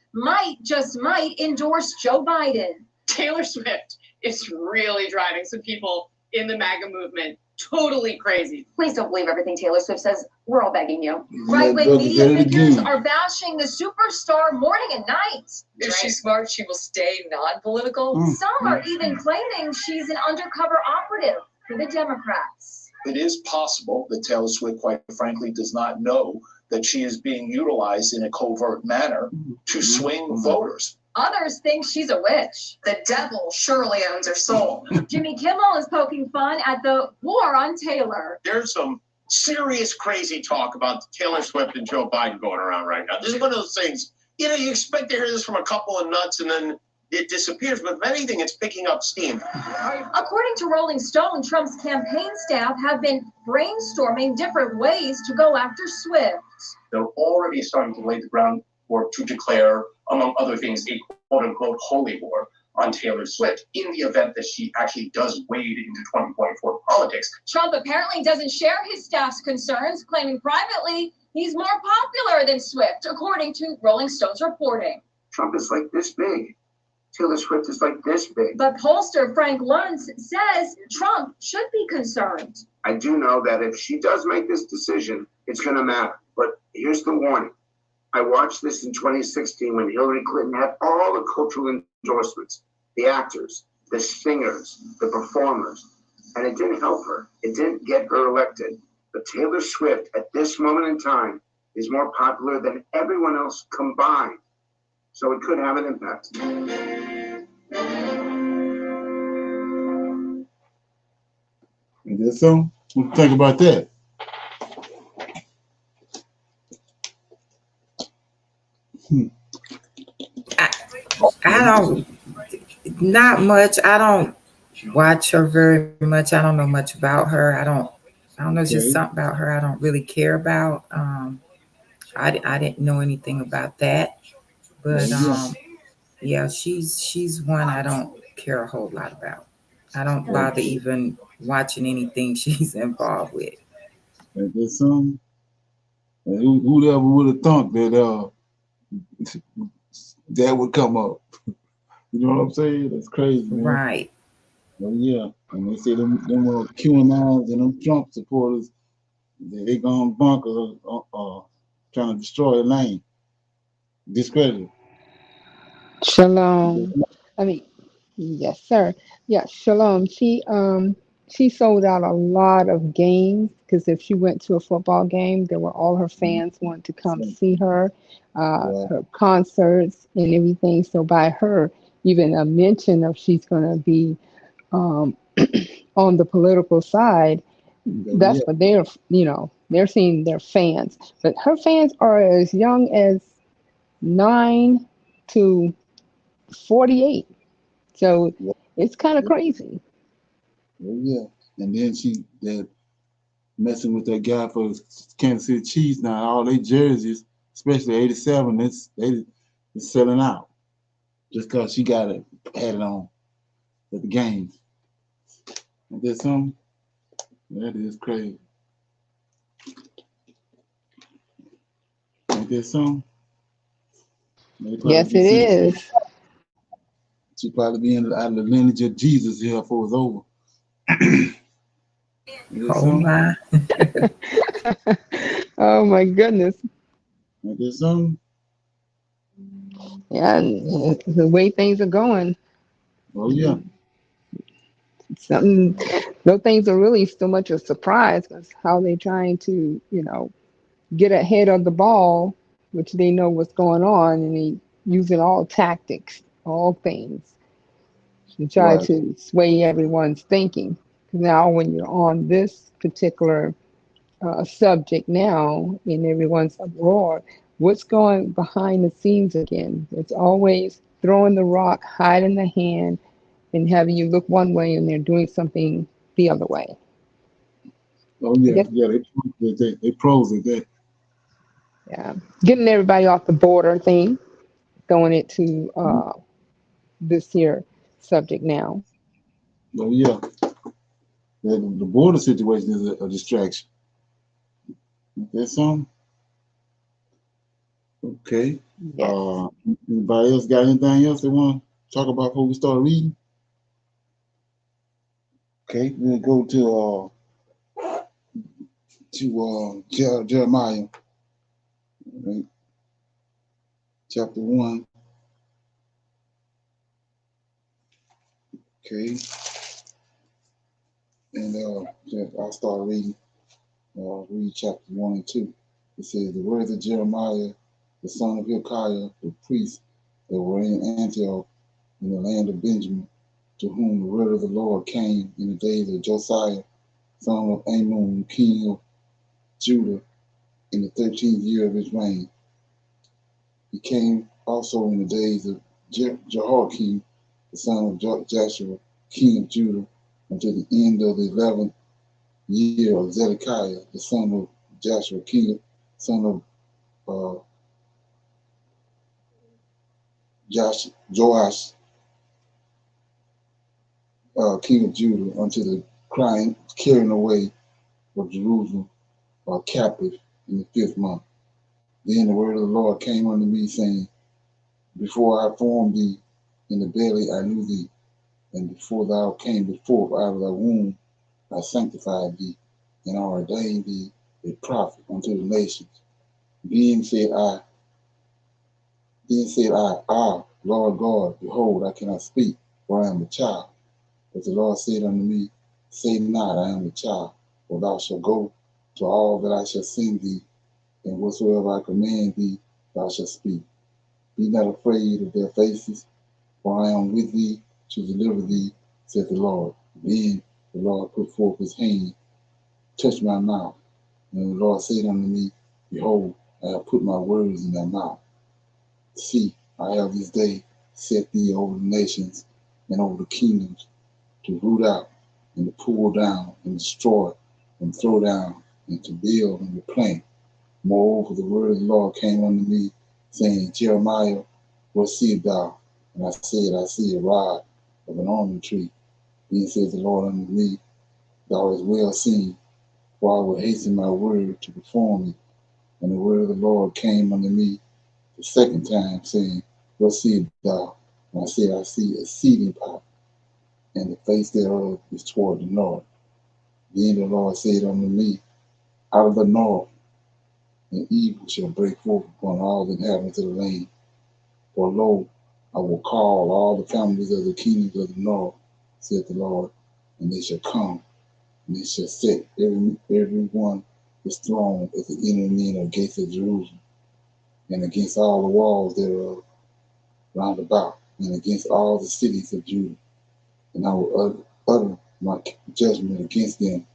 just might endorse Joe Biden. Taylor Swift is really driving some people in the MAGA movement totally crazy. Please don't believe everything Taylor Swift says. We're all begging you. Right-wing media figures are bashing the superstar morning and night. If she's smart, she will stay non-political. Some are even claiming she's an undercover operative for the Democrats. It is possible that Taylor Swift, quite frankly, does not know that she is being utilized in a covert manner to swing voters. Others think she's a witch. The devil surely owns her soul. Jimmy Kimmel is poking fun at the war on Taylor. There's some serious crazy talk about Taylor Swift and Joe Biden going around right now. This is one of those things, you expect to hear this from a couple of nuts and then it disappears, but if anything, it's picking up steam. According to Rolling Stone, Trump's campaign staff have been brainstorming different ways to go after Swift. They're already starting to lay the groundwork to declare, among other things, a quote-unquote holy war on Taylor Swift in the event that she actually does wade into 2024 politics. Trump apparently doesn't share his staff's concerns, claiming privately he's more popular than Swift, according to Rolling Stone's reporting. Trump is like this big. Taylor Swift is like this big. But pollster Frank Luntz says Trump should be concerned. I do know that if she does make this decision, it's going to matter. But here's the warning. I watched this in 2016 when Hillary Clinton had all the cultural endorsements, the actors, the singers, the performers, and it didn't help her. It didn't get her elected. But Taylor Swift, at this moment in time, is more popular than everyone else combined. So it could have an impact. And that's so. What do you think about that? I don't, not much. I don't watch her very much. I don't know much about her. I don't know, just something about her I don't really care about. I didn't know anything about that. But yeah, she's one I don't care a whole lot about. I don't bother even watching anything she's involved with. And there's some, whoever would have thought that that would come up. You know what I'm saying? That's crazy, man. Right. Well, yeah. And they say them QAnons and them Trump supporters, they gone bonkers, trying to destroy the name, discredit it. Shalom. I mean, yes, sir. Yeah, Shalom. She sold out a lot of games because if she went to a football game, there were all her fans wanting to come see her, her concerts and everything. So by her, even a mention of she's going to be on the political side, that's what they're seeing their fans. But her fans are as young as 9 to 48. So it's kind of crazy. Well, yeah. And then they're messing with that guy for Kansas City Chiefs now. All their jerseys, especially 87, it's selling out. Just because she got it, had it on at the games. And there's something? That is crazy. Ain't there something? Yes, it is. She probably be out of the lineage of Jesus here before it's over. Oh my. Oh my goodness. Ain't there something? Yeah, the way things are going. Oh yeah. Those things are really so much a surprise because how they're trying to, get ahead of the ball, which they know what's going on, and they using all tactics, all things, to try to sway everyone's thinking. Now, when you're on this particular subject now, and everyone's abroad, what's going behind the scenes again? It's always throwing the rock, hiding the hand, and having you look one way, and they're doing something the other way. Oh yeah, yeah, they pros at that. Yeah, getting everybody off the border thing, throwing it to this here subject now. Oh yeah, the border situation is a distraction. That's something. Okay. Yes. Anybody else got anything else they want to talk about before we start reading? Okay, we'll go to Jeremiah, right? Chapter 1. Okay, and I'll start reading. Read chapter 1 and 2. It says, the words of Jeremiah, the son of Hilkiah, the priest that were in Antioch in the land of Benjamin, to whom the word of the Lord came in the days of Josiah, son of Ammon, king of Judah, in the 13th year of his reign. He came also in the days of Jehoiakim, the son of Joshua, king of Judah, until the end of the 11th year of Zedekiah, the son of Joshua, son of Joash, king of Judah, unto the carrying away of Jerusalem captive in the 5th month. Then the word of the Lord came unto me, saying, before I formed thee in the belly, I knew thee, and before thou camest forth out of thy womb, I sanctified thee, and I ordained thee a prophet unto the nations. Then said I, Lord God, behold, I cannot speak, for I am a child. But the Lord said unto me, say not, I am a child, for thou shalt go to all that I shall send thee, and whatsoever I command thee, thou shalt speak. Be not afraid of their faces, for I am with thee to deliver thee, said the Lord. Then the Lord put forth his hand, touched my mouth, and the Lord said unto me, behold, I have put my words in thy mouth. See, I have this day set thee over the nations and over the kingdoms, to root out, and to pull down, and destroy, and throw down, and to build and replant. Moreover, the word of the Lord came unto me, saying, Jeremiah, what seest thou? And I said, I see a rod of an almond tree. Then said the Lord unto me, thou hast well seen, for I will hasten my word to perform it. And the word of the Lord came unto me the second time, saying, what seest thou? And I said, I see a seeding pot, and the face thereof is toward the north. Then the Lord said unto me, out of the north an evil shall break forth upon all the inhabitants of the land. For lo, I will call all the families of the kingdoms of the north, said the Lord, and they shall come, and they shall set every one his throne at the inner men of gates of Jerusalem, and against all the walls thereof round about, and against all the cities of Judah. And I will utter my judgment against them,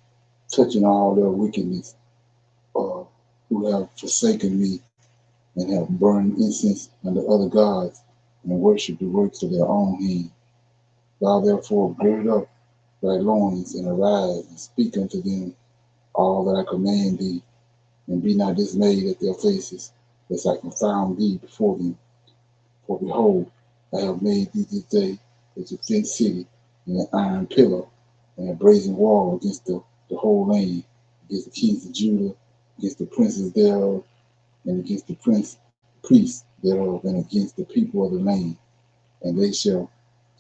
touching all their wickedness, who have forsaken me, and have burned incense unto other gods, and worship the works of their own hand. Thou therefore gird up thy loins, and arise, and speak unto them all that I command thee, and be not dismayed at their faces, lest I confound thee before them. For behold, I have made thee this day a fenced city, and an iron pillar, and a brazen wall against the whole land, against the kings of Judah, against the princes thereof, and against the priests thereof, and against the people of the land. And they shall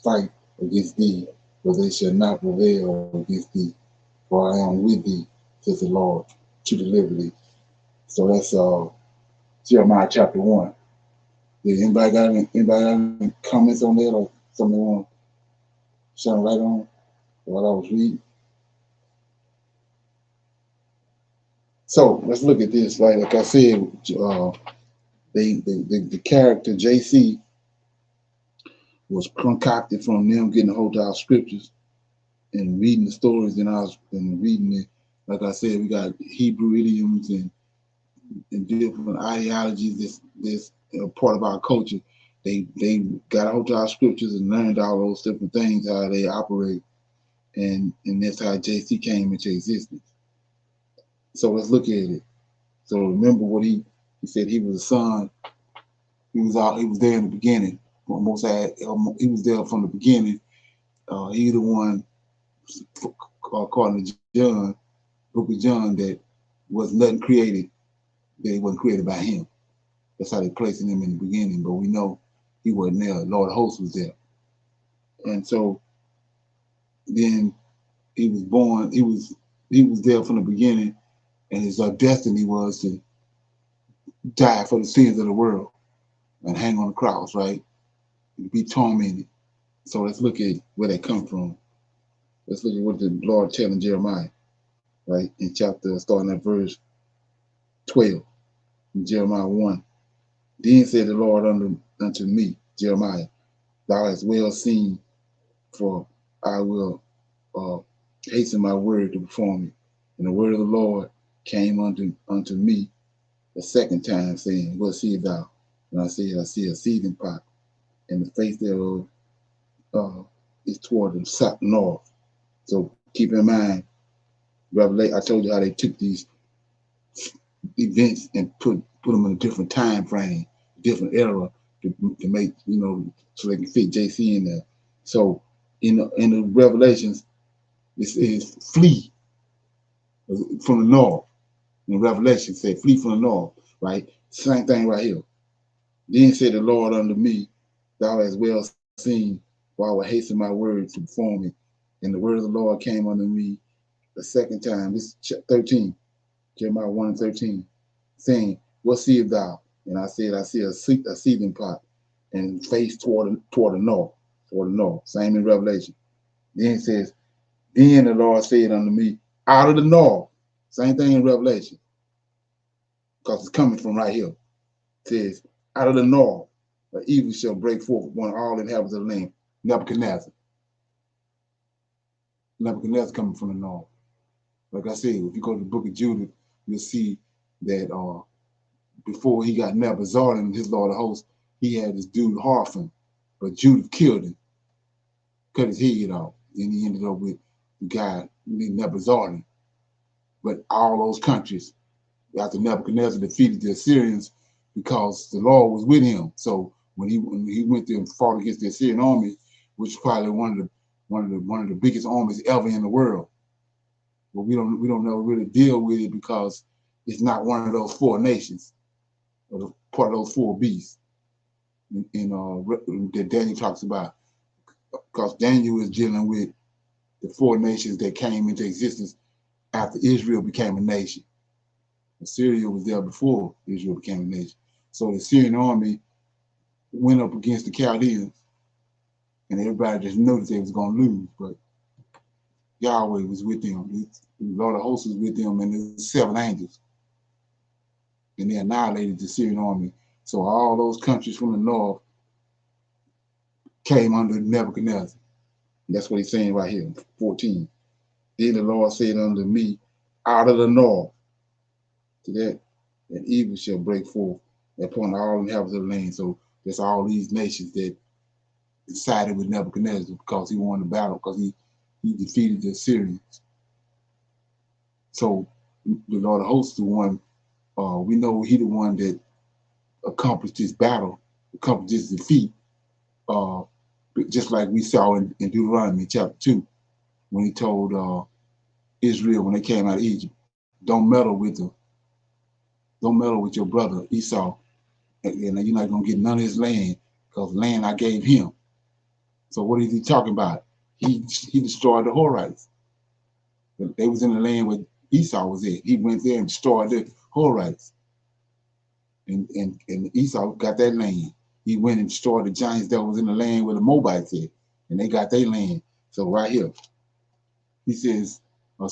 fight against thee, but they shall not prevail against thee. For I am with thee, says the Lord, to deliver thee. So that's Jeremiah chapter 1. Did anybody got any comments on that, or something they want to shine light on while I was reading? So let's look at this. Like I said, the character JC was concocted from them getting a hold of our scriptures and reading the stories and reading it. Like I said, we got Hebrew idioms and different ideologies. This part of our culture. They got a hold of our scriptures and learned all those different things, how they operate, and that's how JC came into existence. So let's look at it. So remember what he said. He was a son. He was there in the beginning. Almost he was there from the beginning. He the one, according to John, book of John, that was nothing created that wasn't created by him. That's how they placing him in the beginning. But we know he wasn't there. Lord of Hosts was there. And so then he was born. He was there from the beginning, and his destiny was to die for the sins of the world and hang on the cross, right? And be tormented. So let's look at where they come from. Let's look at what the Lord telling Jeremiah, right? In chapter, starting at verse 12, in Jeremiah 1. Then said the Lord unto me, Jeremiah, thou hast well seen, for I will hasten my word to perform it. And the word of the Lord came unto me the second time, saying, what seest thou? And I said, I see a seething pot, and the face thereof is toward the north. So keep in mind, Revelation, I told you how they took these events and put them in a different time frame, different era to make, so they can fit JC in there. So in the Revelations, it says flee from the north. In Revelation, say flee from the north, right? Same thing right here. Then said the Lord unto me, thou hast well seen, for I will hasten my word to perform it. And the word of the Lord came unto me the second time. This is 13, Jeremiah 1:13, saying, what seest thou? And I said, I see a seething pot and face toward the north. Same in Revelation. Then it says, then the Lord said unto me, out of the north. Same thing in Revelation, because it's coming from right here. It says, out of the north, an evil shall break forth upon all inhabitants of the land. Nebuchadnezzar coming from the north. Like I said, if you go to the book of Judith, you'll see that before he got Nebuzaradan, his Lord of Hosts, he had this dude Harphan, but Judith killed him, cut his head off. Then he ended up with the guy Nebuzaradan. But all those countries, after Nebuchadnezzar defeated the Assyrians, because the Lord was with him. So when he went there and fought against the Assyrian army, which is probably one of the biggest armies ever in the world, but we don't never really deal with it because it's not one of those four nations, or part of those four beasts that Daniel talks about, because Daniel is dealing with the four nations that came into existence after Israel became a nation. Assyria was there before Israel became a nation. So the Syrian army went up against the Chaldeans, and everybody just knew that they was going to lose, but Yahweh was with them. The Lord of Hosts was with them, and there was 7 angels. And they annihilated the Syrian army. So all those countries from the north came under Nebuchadnezzar. That's what he's saying right here, 14. Then the Lord said unto me, out of the north, to that, an evil shall break forth upon all inhabitants of the land. So there's all these nations that sided with Nebuchadnezzar because he won the battle, because he defeated the Assyrians. So the Lord of Hosts, the one, we know he the one that accomplished this battle, accomplished this defeat, just like we saw in Deuteronomy chapter 2, when he told Israel when they came out of Egypt, don't meddle with your brother Esau, and you're not gonna get none of his land, because land I gave him. So what is he talking about? He destroyed the Horites. They was in the land where Esau was at. He went there and destroyed the Horites. And Esau got that land. He went and destroyed the giants that was in the land where the Moabites at, and they got their land. So right here, he says a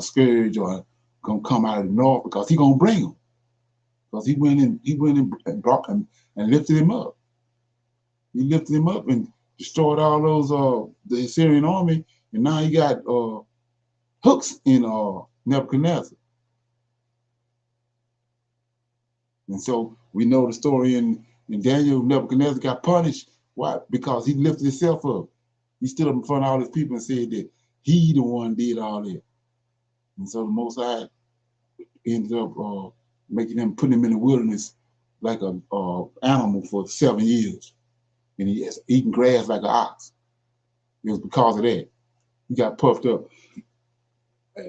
scourge or gonna come out of the north, because he gonna bring them. Because he went and brought him and lifted him up. He lifted him up and destroyed all those the Assyrian army, and now he got hooks in Nebuchadnezzar. And so we know the story in Daniel. Nebuchadnezzar got punished. Why? Because he lifted himself up. He stood up in front of all his people and said that he the one did all that. And so the Most High ended up making him, putting him in the wilderness like a animal for 7 years. And he was eating grass like an ox. It was because of that. He got puffed up.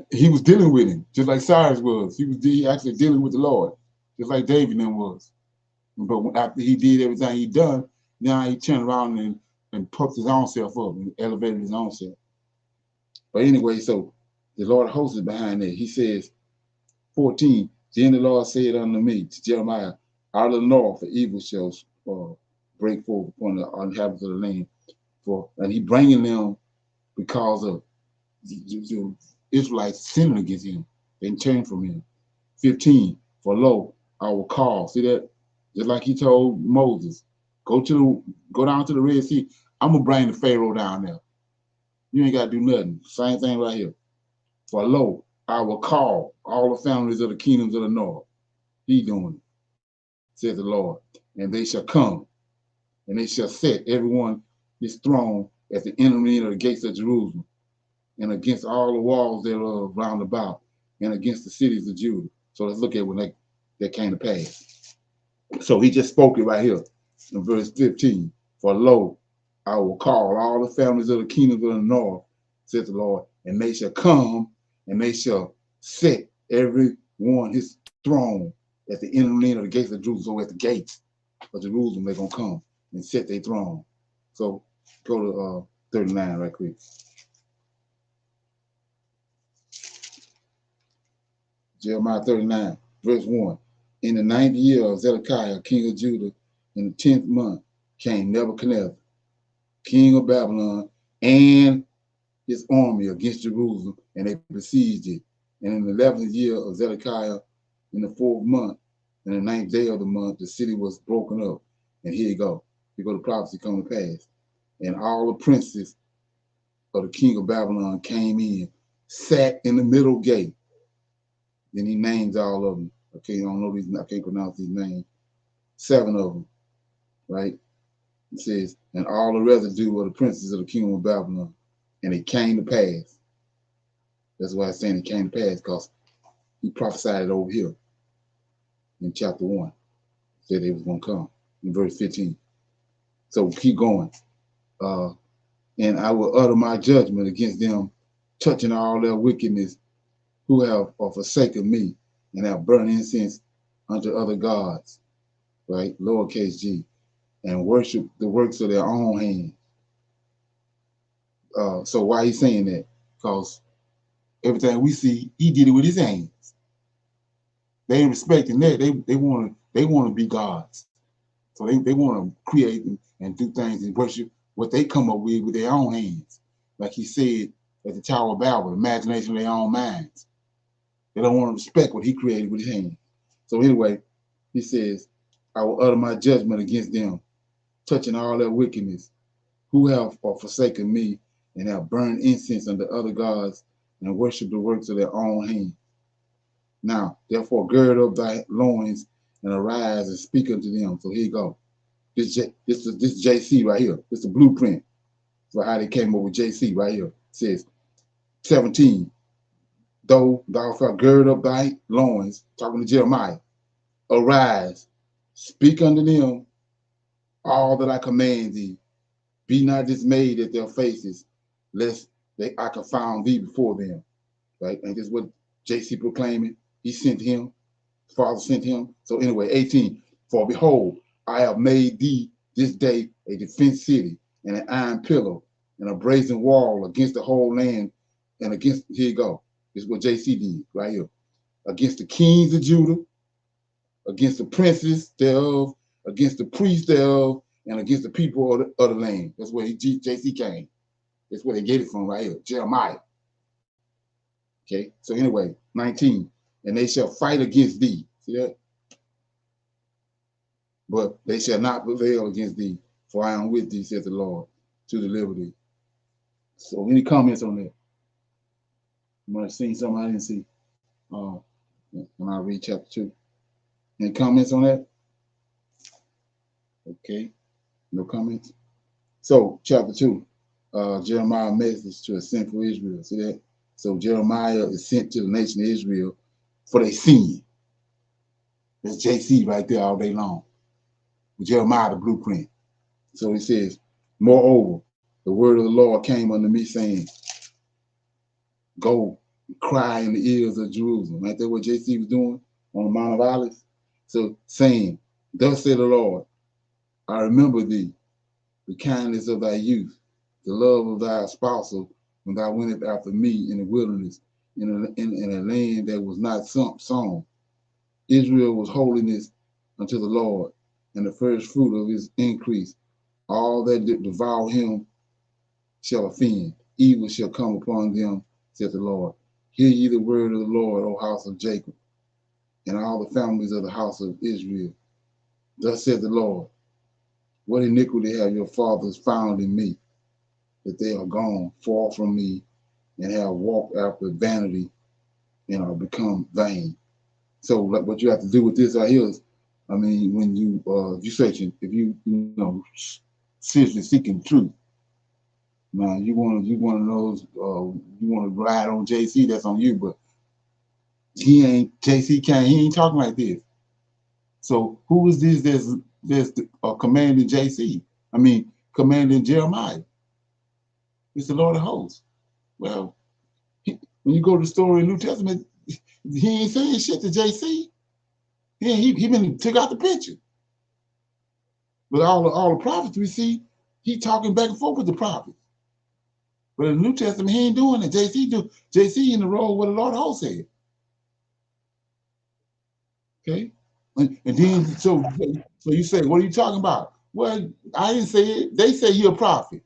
He was dealing with him, just like Cyrus was. He was actually dealing with the Lord, just like David then was. But after he did everything he done, now he turned around and puffed his own self up and elevated his own self. But anyway, so the Lord of hosts is behind that. He says, 14, then the Lord said unto me, to Jeremiah, out of the north, the evil shall break forth upon the inhabitants of the land. And he bringing them because of the Israelites sinning against him. They turned from him. 15, for lo, I will call. See that? Just like he told Moses, go down to the Red Sea. I'm gonna bring the Pharaoh down there. You ain't gotta do nothing. Same thing right here. For lo, I will call all the families of the kingdoms of the north. He doing it, says the Lord. And they shall come, and they shall set everyone his throne at the entering of the gates of Jerusalem, and against all the walls thereof round about, and against the cities of Judah. So let's look at when that came to pass. So he just spoke it right here in verse 15. For lo, I will call all the families of the kingdoms of the north, says the Lord, and they shall come, and they shall set every one his throne at the entering of the gates of Jerusalem. So at the gates of Jerusalem, they're going to come and set their throne. So go to 39 right quick. Jeremiah 39, verse 1. In the 9th year of Zedekiah, king of Judah, in the 10th month, came Nebuchadnezzar, king of Babylon, and his army against Jerusalem, and they besieged it. And in the 11th year of Zedekiah, in the 4th month, and the 9th day of the month, the city was broken up. And here you go. Here go the prophecy come to pass. And all the princes of the king of Babylon came in, sat in the middle gate. Then he names all of them. Okay, I don't know these, I can't pronounce these names. 7 of them, right? It says, and all the residue of the princes of the kingdom of Babylon. And it came to pass. That's why I'm saying it came to pass, because he prophesied it over here in chapter 1. Said it was going to come in verse 15. So keep going. And I will utter my judgment against them, touching all their wickedness, who have forsaken me and have burned incense unto other gods, right? Lowercase g, and worship the works of their own hands. So why he's saying that? Because everything we see, he did it with his hands. They ain't respecting that. They want to be gods. So they want to create and do things and worship what they come up with their own hands. Like he said at the Tower of Babel, imagination of their own minds. They don't want to respect what he created with his hands. So anyway, he says, I will utter my judgment against them, touching all their wickedness, who have forsaken me and have burned incense unto other gods and worship the works of their own hands. Now, therefore, gird up thy loins and arise and speak unto them. So here you go. This JC right here. This is a blueprint for how they came up with JC right here. It says 17. Though thou shalt gird up thy loins, talking to Jeremiah, arise, speak unto them all that I command thee. Be not dismayed at their faces, lest I confound thee before them. Right? And this is what JC proclaiming. He sent him. Father sent him. So anyway, 18. For behold, I have made thee this day a defense city and an iron pillar and a brazen wall against the whole land and against, here you go. This is what JC did right here. Against the kings of Judah, against the princes thereof, against the priests thereof, and against the people of the land. That's where JC came. That's where they get it from right here, Jeremiah. Okay, so anyway, 19. And they shall fight against thee. See that? But they shall not prevail against thee. For I am with thee, said the Lord, to deliver thee. So any comments on that? You might have seen something I didn't see. When I read chapter 2. Any comments on that? Okay, no comments. So chapter 2, Jeremiah message to a sinful Israel. See that? So Jeremiah is sent to the nation of Israel for their sin. That's JC right there all day long. Jeremiah, the blueprint. So he says, moreover, the word of the Lord came unto me saying, go cry in the ears of Jerusalem. Ain't that what JC was doing on the Mount of Olives? So saying, thus said the Lord, I remember thee, the kindness of thy youth, the love of thy spousal, when thou wentest after me in the wilderness, in a land that was not sown. Israel was holiness unto the Lord, and the first fruit of his increase. All that devour him shall offend. Evil shall come upon them, saith the Lord. Hear ye the word of the Lord, O house of Jacob, and all the families of the house of Israel. Thus saith the Lord, what iniquity have your fathers found in me, that they are gone far from me, and have walked after vanity, and are become vain. So like, what you have to do with this right here is, I mean, when you if you searching, if you seriously seeking truth, now you want to those you want to ride on JC, that's on you, but he ain't talking like this. So who is this that's commanding JC? I mean, commanding Jeremiah? It's the Lord of hosts. Well, when you go to the story in the New Testament, he ain't saying shit to JC. He been took out the picture. But all the prophets we see, he talking back and forth with the prophets. But in the New Testament, he ain't doing it. JC in the role what the Lord of hosts said. Okay? And then so you say, what are you talking about? Well, I didn't say it. They say he a prophet.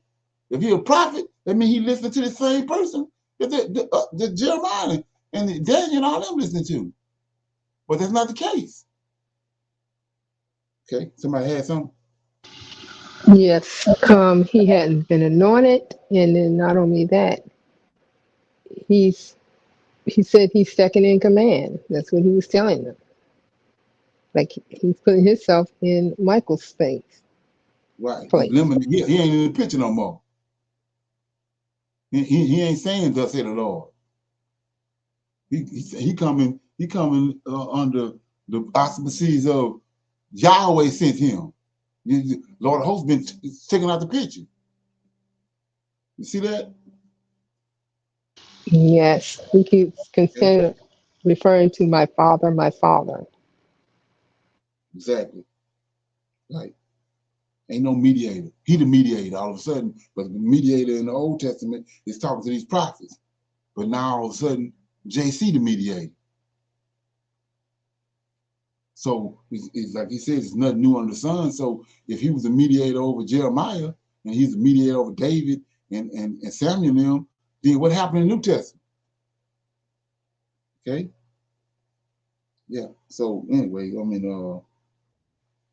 If he a prophet, that means he listening to the same person that Jeremiah and Daniel and all them listening to. But that's not the case. Okay, somebody had something? Yes, he hadn't been anointed, and then not only that, he said he's second in command. That's what he was telling them. Like he's putting himself in Michael's space. Right. He ain't in the picture no more. He ain't saying thus said the Lord. He coming under the auspices of Yahweh sent him. Lord of hosts been taking out the picture. You see that? Yes, he keeps referring to my father, my father. Exactly. Right. Ain't no mediator. He the mediator all of a sudden, but the mediator in the Old Testament is talking to these prophets. But now all of a sudden, JC the mediator. So it's like he says, it's nothing new under the sun. So if he was a mediator over Jeremiah and he's a mediator over David and Samuel and them, then what happened in the New Testament? Okay. Yeah. So anyway, I mean,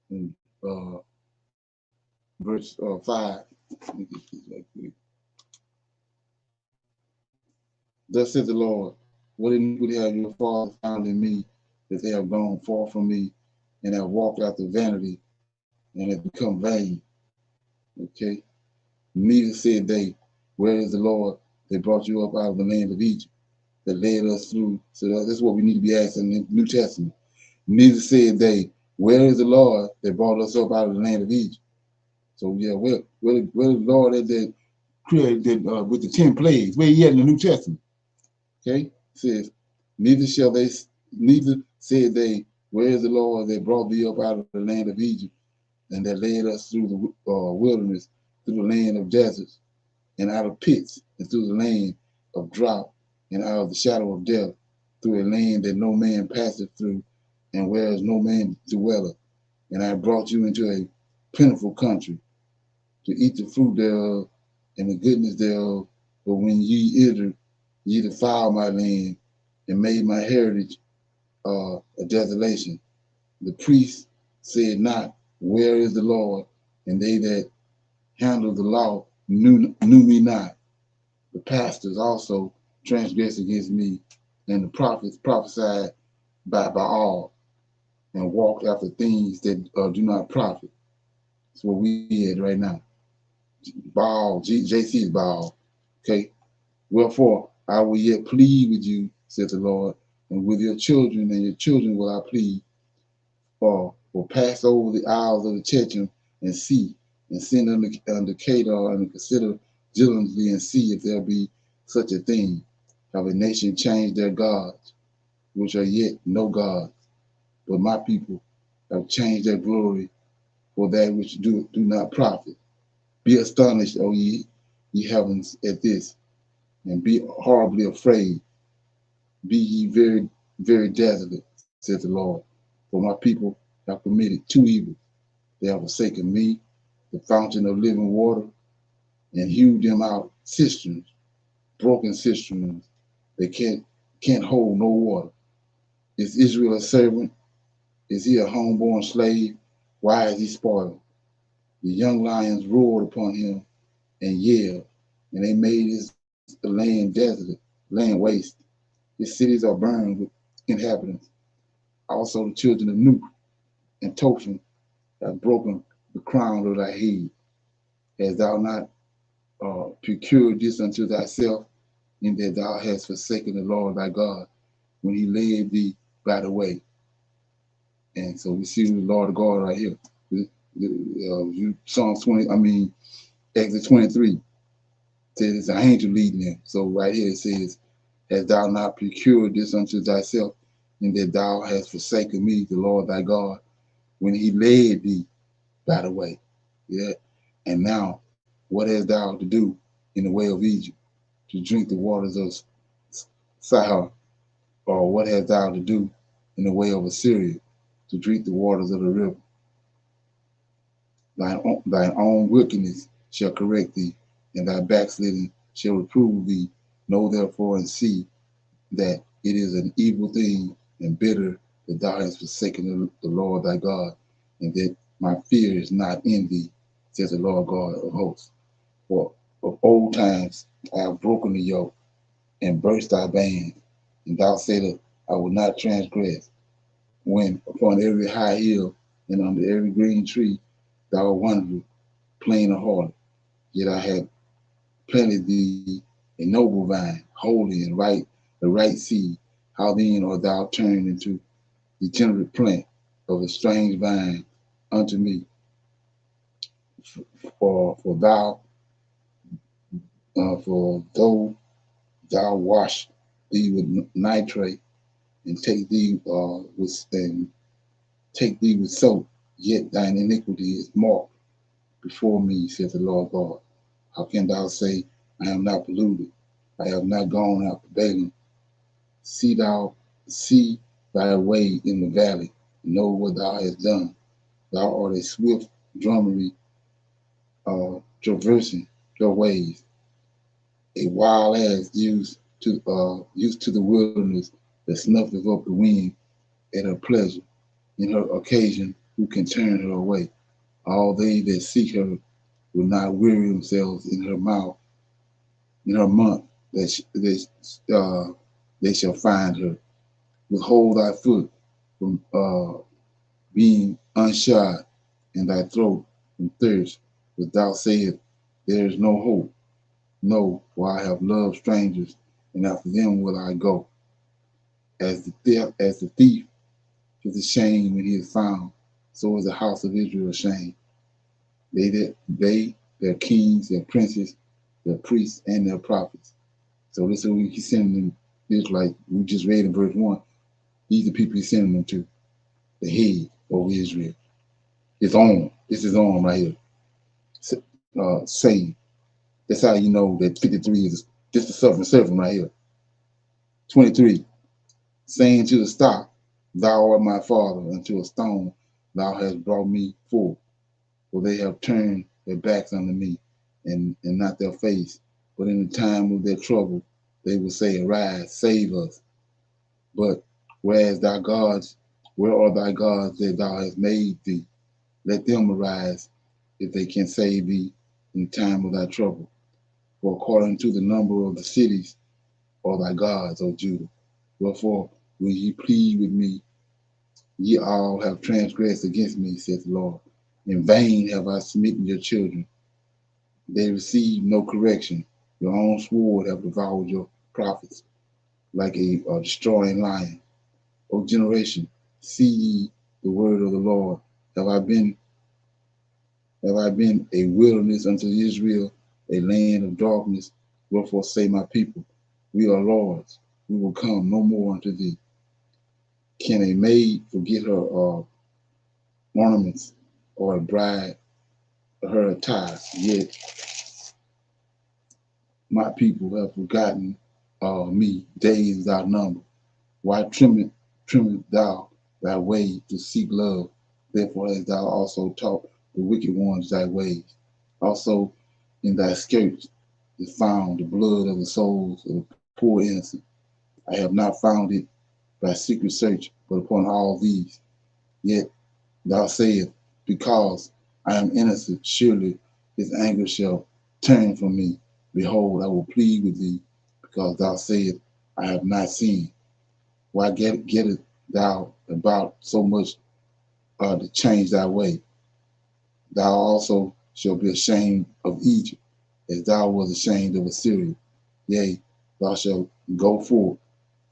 in verse 5. Thus says the Lord, what iniquity have your fathers found in me, that they have gone far from me and have walked after vanity and have become vain. Okay. Neither said they, where is the Lord that brought you up out of the land of Egypt, that led us through? So that's what we need to be asking in the New Testament. Neither said they, where is the Lord that brought us up out of the land of Egypt? So yeah, where the Lord that created with the 10 plagues? Where he at in the New Testament? Okay, it says, neither said they, where is the Lord that brought thee up out of the land of Egypt, and that led us through the wilderness, through the land of deserts, and out of pits, and through the land of drought, and out of the shadow of death, through a land that no man passeth through, and whereas no man dwelleth. And I brought you into a plentiful country, to eat the fruit thereof, and the goodness thereof. But when ye entered, ye defiled my land, and made my heritage a desolation. The priests said not, where is the Lord? And they that handle the law knew me not. The pastors also transgressed against me, and the prophets prophesied by all, and walked after things that do not profit. That's what we had right now. Baal, JC is Baal. Okay. Wherefore I will yet plead with you, said the Lord, and with your children and your children will I plead, or will pass over the isles of the Checham and see, and send under Kedar and consider diligently and see if there be such a thing. Have a nation changed their gods, which are yet no gods, but my people have changed their glory for that which do not profit. Be astonished, O ye heavens, at this, and be horribly afraid. Be ye very, very desolate, said the Lord. For my people have committed two evils. They have forsaken me, the fountain of living water, and hewed them out cisterns, broken cisterns. They can't hold no water. Is Israel a servant? Is he a homeborn slave? Why is he spoiled? The young lions roared upon him and yelled, and they made his land desolate, land waste. His cities are burned with inhabitants. Also the children of Nuh and Tophan have broken the crown of thy head. Hast thou not procured this unto thyself, in that thou hast forsaken the Lord thy God, when he led thee by the way? And so we see the Lord God right here. Psalms 20, Exodus 23 says it's an angel leading them. So right here it says, hast thou not procured this unto thyself, in that thou hast forsaken me, the Lord thy God, when he led thee by the way? Yeah. And now, what hast thou to do in the way of Egypt, to drink the waters of Sihor? Or what hast thou to do in the way of Assyria, to drink the waters of the river? Thine own wickedness shall correct thee, and thy backsliding shall reprove thee. Know therefore and see that it is an evil thing and bitter that thou hast forsaken the Lord thy God, and that my fear is not in thee, says the Lord God of hosts. For of old times I have broken the yoke and burst thy bands, and thou saidst, I will not transgress. When upon every high hill and under every green tree thou wanderest, plain of heart, yet I have planted thee a noble vine, holy and right, the right seed. How then art thou turned into degenerate plant of a strange vine unto me? For though thou wash thee with nitrate and take thee with soap, yet thine iniquity is marked before me, says the Lord God. How can thou say, I am not polluted? I have not gone out to Balaam. See thy way in the valley, and know what thou hast done. Thou art a swift drummery, traversing your ways, a wild ass used to the wilderness, that snuffeth up the wind at her pleasure. In her occasion, who can turn her away? All they that seek her will not weary themselves in her mouth. In her month, they shall find her. Withhold thy foot from being unshod, and thy throat from thirst, but thou sayest, there is no hope. No, for I have loved strangers, and after them will I go. As the thief is ashamed when he is found, so is the house of Israel ashamed. Their kings, their princes, their priests, and their prophets. So this is who he's sending them. It's like we just read in verse 1. These are the people he's sending them to, the head over Israel. His arm. This is his arm right here. Saying. That's how you know that 53 is just the suffering servant right here. 23. Saying to the stock, thou art my father, and to a stone thou hast brought me forth. For they have turned their backs unto me, and not their face. But in the time of their trouble, they will say, arise, save us. But where are thy gods that thou hast made thee? Let them arise, if they can save thee. in the time of thy trouble. For according to the number of the cities are thy gods, O Judah. Wherefore will ye plead with me? Ye all have transgressed against me, saith the Lord. In vain have I smitten your children. They receive no correction. Your own sword have devoured your prophets like a destroying lion. O generation, see ye the word of the Lord. Have I been a wilderness unto Israel, a land of darkness? Wherefore say my people, we are lords. We will come no more unto thee. Can a maid forget her ornaments, or a bride her attire? Yet my people have forgotten me, days without number. Why trimmest thou thy way to seek love? Therefore hast thou also taught the wicked ones thy ways. Also in thy skirts is found the blood of the souls of the poor innocent. I have not found it by secret search, but upon all these. Yet thou sayest, because I am innocent, surely his anger shall turn from me. Behold, I will plead with thee, because thou sayest, I have not sinned. Why gettest thou about so much to change thy way? Thou also shalt be ashamed of Egypt, as thou was ashamed of Assyria. Yea, thou shalt go forth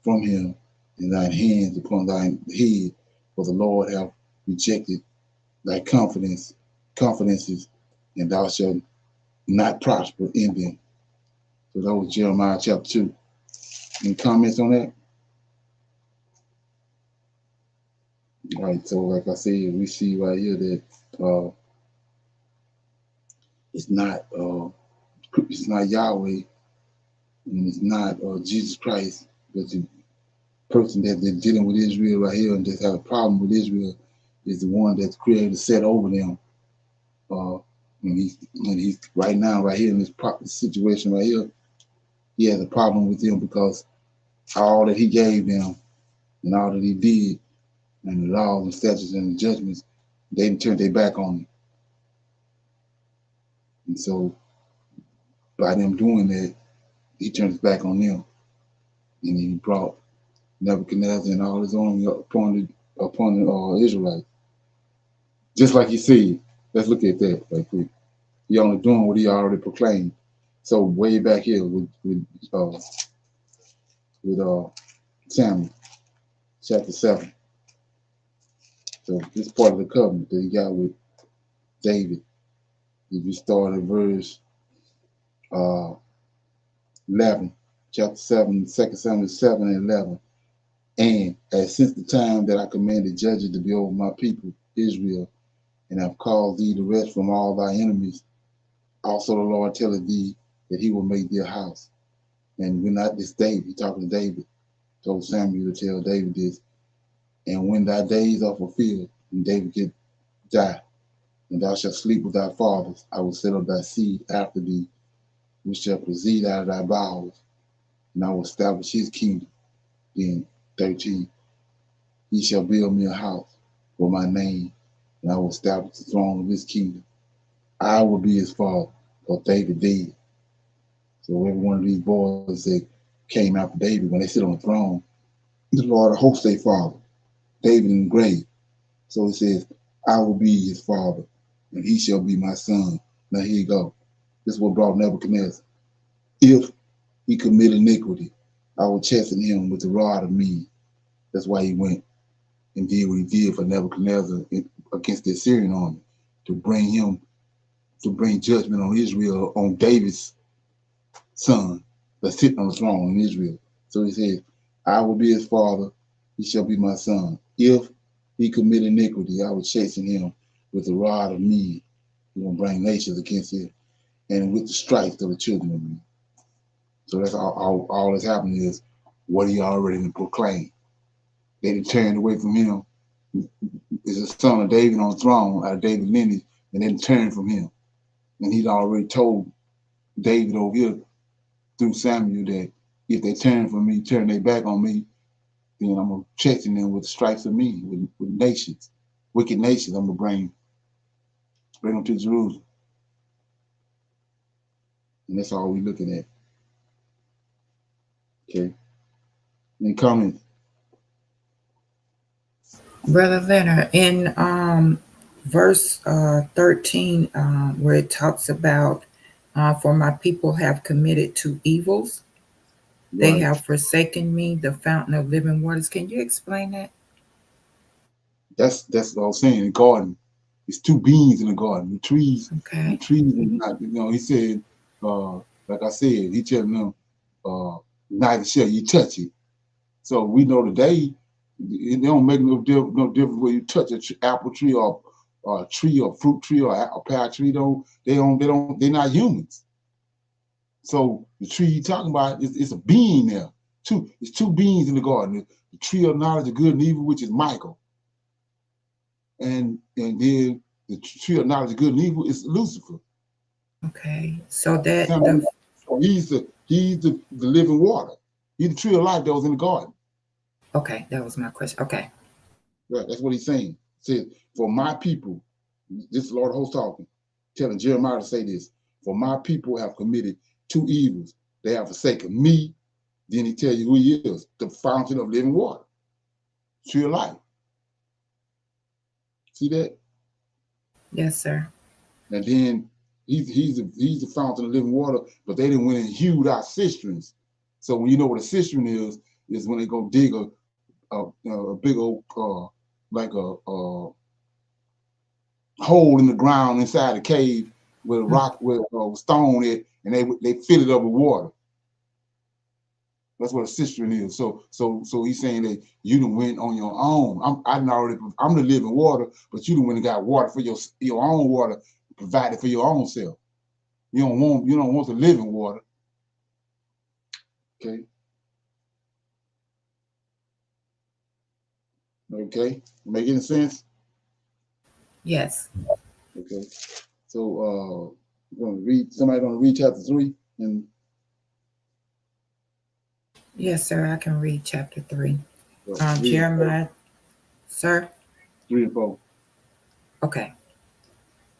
from him, and thine hands upon thine head, for the Lord hath rejected thy confidences, and thou shalt not prosper in them. So that was Jeremiah chapter 2. Any comments on that? All right, so like I said, we see right here that it's not Yahweh, and it's not Jesus Christ, but the person that they're dealing with Israel right here and just have a problem with Israel is the one that's created set over them. And he's right now, right here in this situation right here, he has a problem with them because all that he gave them and all that he did and the laws and statutes and the judgments, they turned their back on him. And so by them doing that, he turned his back on them. And he brought Nebuchadnezzar and all his army upon the Israelites. Just like he said, let's look at that right quick. He only doing what he already proclaimed. So way back here with Samuel, chapter 7. So this part of the covenant that he got with David. If you start at verse 11, chapter 7, 2 Samuel 7 and 11. And as since the time that I commanded judges to be over my people, Israel, and have caused thee to rest from all thy enemies, also the Lord telleth thee that he will make thee a house. And when not this David, he talking to David, told Samuel to tell David this. And when thy days are fulfilled, and David get die, and thou shalt sleep with thy fathers, I will set up thy seed after thee, which shall proceed out of thy bowels, and I will establish his kingdom. Then 13, he shall build me a house for my name, and I will establish the throne of his kingdom. I will be his father, for David dead. So every one of these boys that came after David, when they sit on the throne, the Lord of hosts their father, David in the grave. So it says, I will be his father, and he shall be my son. Now here you go. This is what brought Nebuchadnezzar. If he commit iniquity, I will chasten him with the rod of me. That's why he went and did what he did for Nebuchadnezzar against the Assyrian army, to bring judgment on Israel, on David's son that's sitting on the throne in Israel. So he says, I will be his father, he shall be my son. If he commit iniquity, I will chasten him with the rod of me. He will bring nations against him, and with the stripes of the children of me. So that's all that's happening is what he already proclaimed. They turned away from him. Is the son of David on the throne out of David's lineage, and then turned from him. And he'd already told David over here through Samuel that if they turn from me, turn their back on me, then I'm going to chasten them with the stripes of me, with nations, wicked nations. I'm going to bring them to Jerusalem. And that's all we're looking at. Okay. Any comments? Brother Leonard, in verse 13, where it talks about, for my people have committed two evils. They Right. have forsaken me, the fountain of living waters. Can you explain that? That's what I was saying. In the garden, it's two beings in the garden. The trees, Okay. the trees is not, he said, like I said, he telling them, neither shall you touch it. So we know today, it don't make no difference where you touch an apple tree or a tree or fruit tree or a pear tree. They're not humans. So the tree you're talking about is a being there. It's two beings in the garden. The tree of knowledge of good and evil, which is Michael. And then the tree of knowledge of good and evil is Lucifer. Okay. So that so he's the living water. He's the tree of life that was in the garden. Okay, that was my question. Okay. Right, that's what he's saying. He says, for my people, this is Lord of hosts talking, telling Jeremiah to say this, for my people have committed two evils. They have forsaken me. Then he tells you who he is, the fountain of living water, tree of life. See that? Yes, sir. And then he's the fountain of living water, but they didn't went and hewed out cisterns. So when you know what a cistern is when they go dig a big old like a hole in the ground inside a cave with a rock with a stone in it, and they fill it up with water. That's what a cistern is. So he's saying that you done went on your own. I'm the living water, but you done went and got water for your own water, provided for your own self. You don't want the living water. Okay. Okay. Make any sense? Yes. Okay. So somebody gonna read chapter 3 and yes, sir. I can read chapter 3. Jeremiah, sir. 3 and 4. Okay.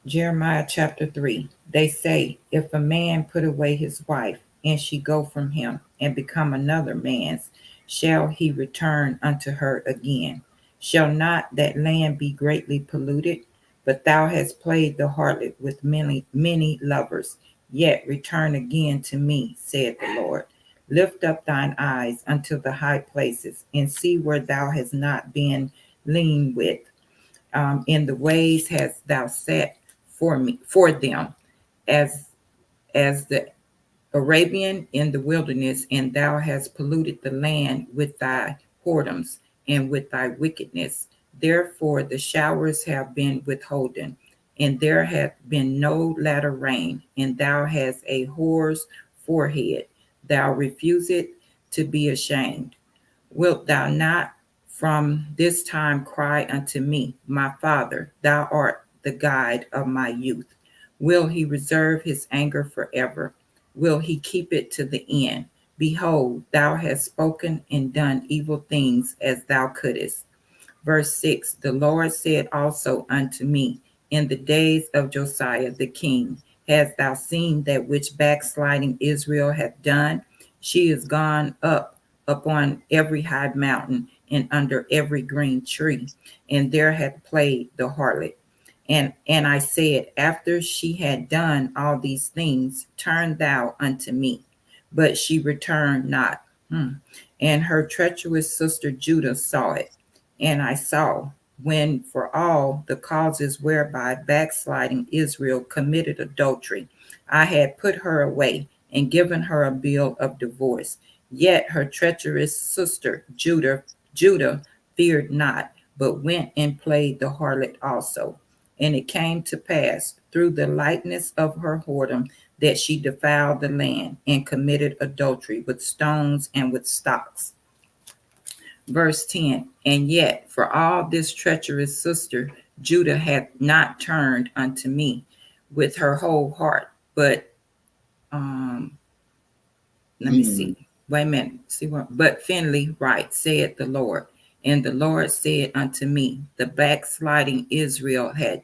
Jeremiah chapter 3. They say, if a man put away his wife, and she go from him, and become another man's, shall he return unto her again? Shall not that land be greatly polluted? But thou hast played the harlot with many lovers. Yet return again to me, saith the Lord. Lift up thine eyes unto the high places, and see where thou hast not been lean with. In the ways hast thou set for them, as the Arabian in the wilderness, and thou hast polluted the land with thy whoredoms and with thy wickedness. Therefore the showers have been withholden, and there hath been no latter rain, and thou hast a whore's forehead. Thou refusest to be ashamed. Wilt thou not from this time cry unto me, my Father, thou art the guide of my youth? Will he reserve his anger forever? Will he keep it to the end? Behold, thou hast spoken and done evil things as thou couldest. Verse 6, the Lord said also unto me, in the days of Josiah the king, hast thou seen that which backsliding Israel hath done? She is gone up upon every high mountain and under every green tree, and there hath played the harlot. And I said, after she had done all these things, turn thou unto me. But she returned not. And her treacherous sister Judah saw it. And I saw, when for all the causes whereby backsliding Israel committed adultery, I had put her away and given her a bill of divorce. Yet her treacherous sister Judah feared not, but went and played the harlot also. And it came to pass through the lightness of her whoredom that she defiled the land and committed adultery with stones and with stocks. Verse 10, and yet for all this treacherous sister, Judah hath not turned unto me with her whole heart, but let me see. Wait a minute. See what? But Finley, right, saith the Lord. And the Lord said unto me, the backsliding Israel had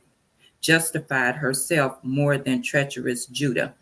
justified herself more than treacherous Judah.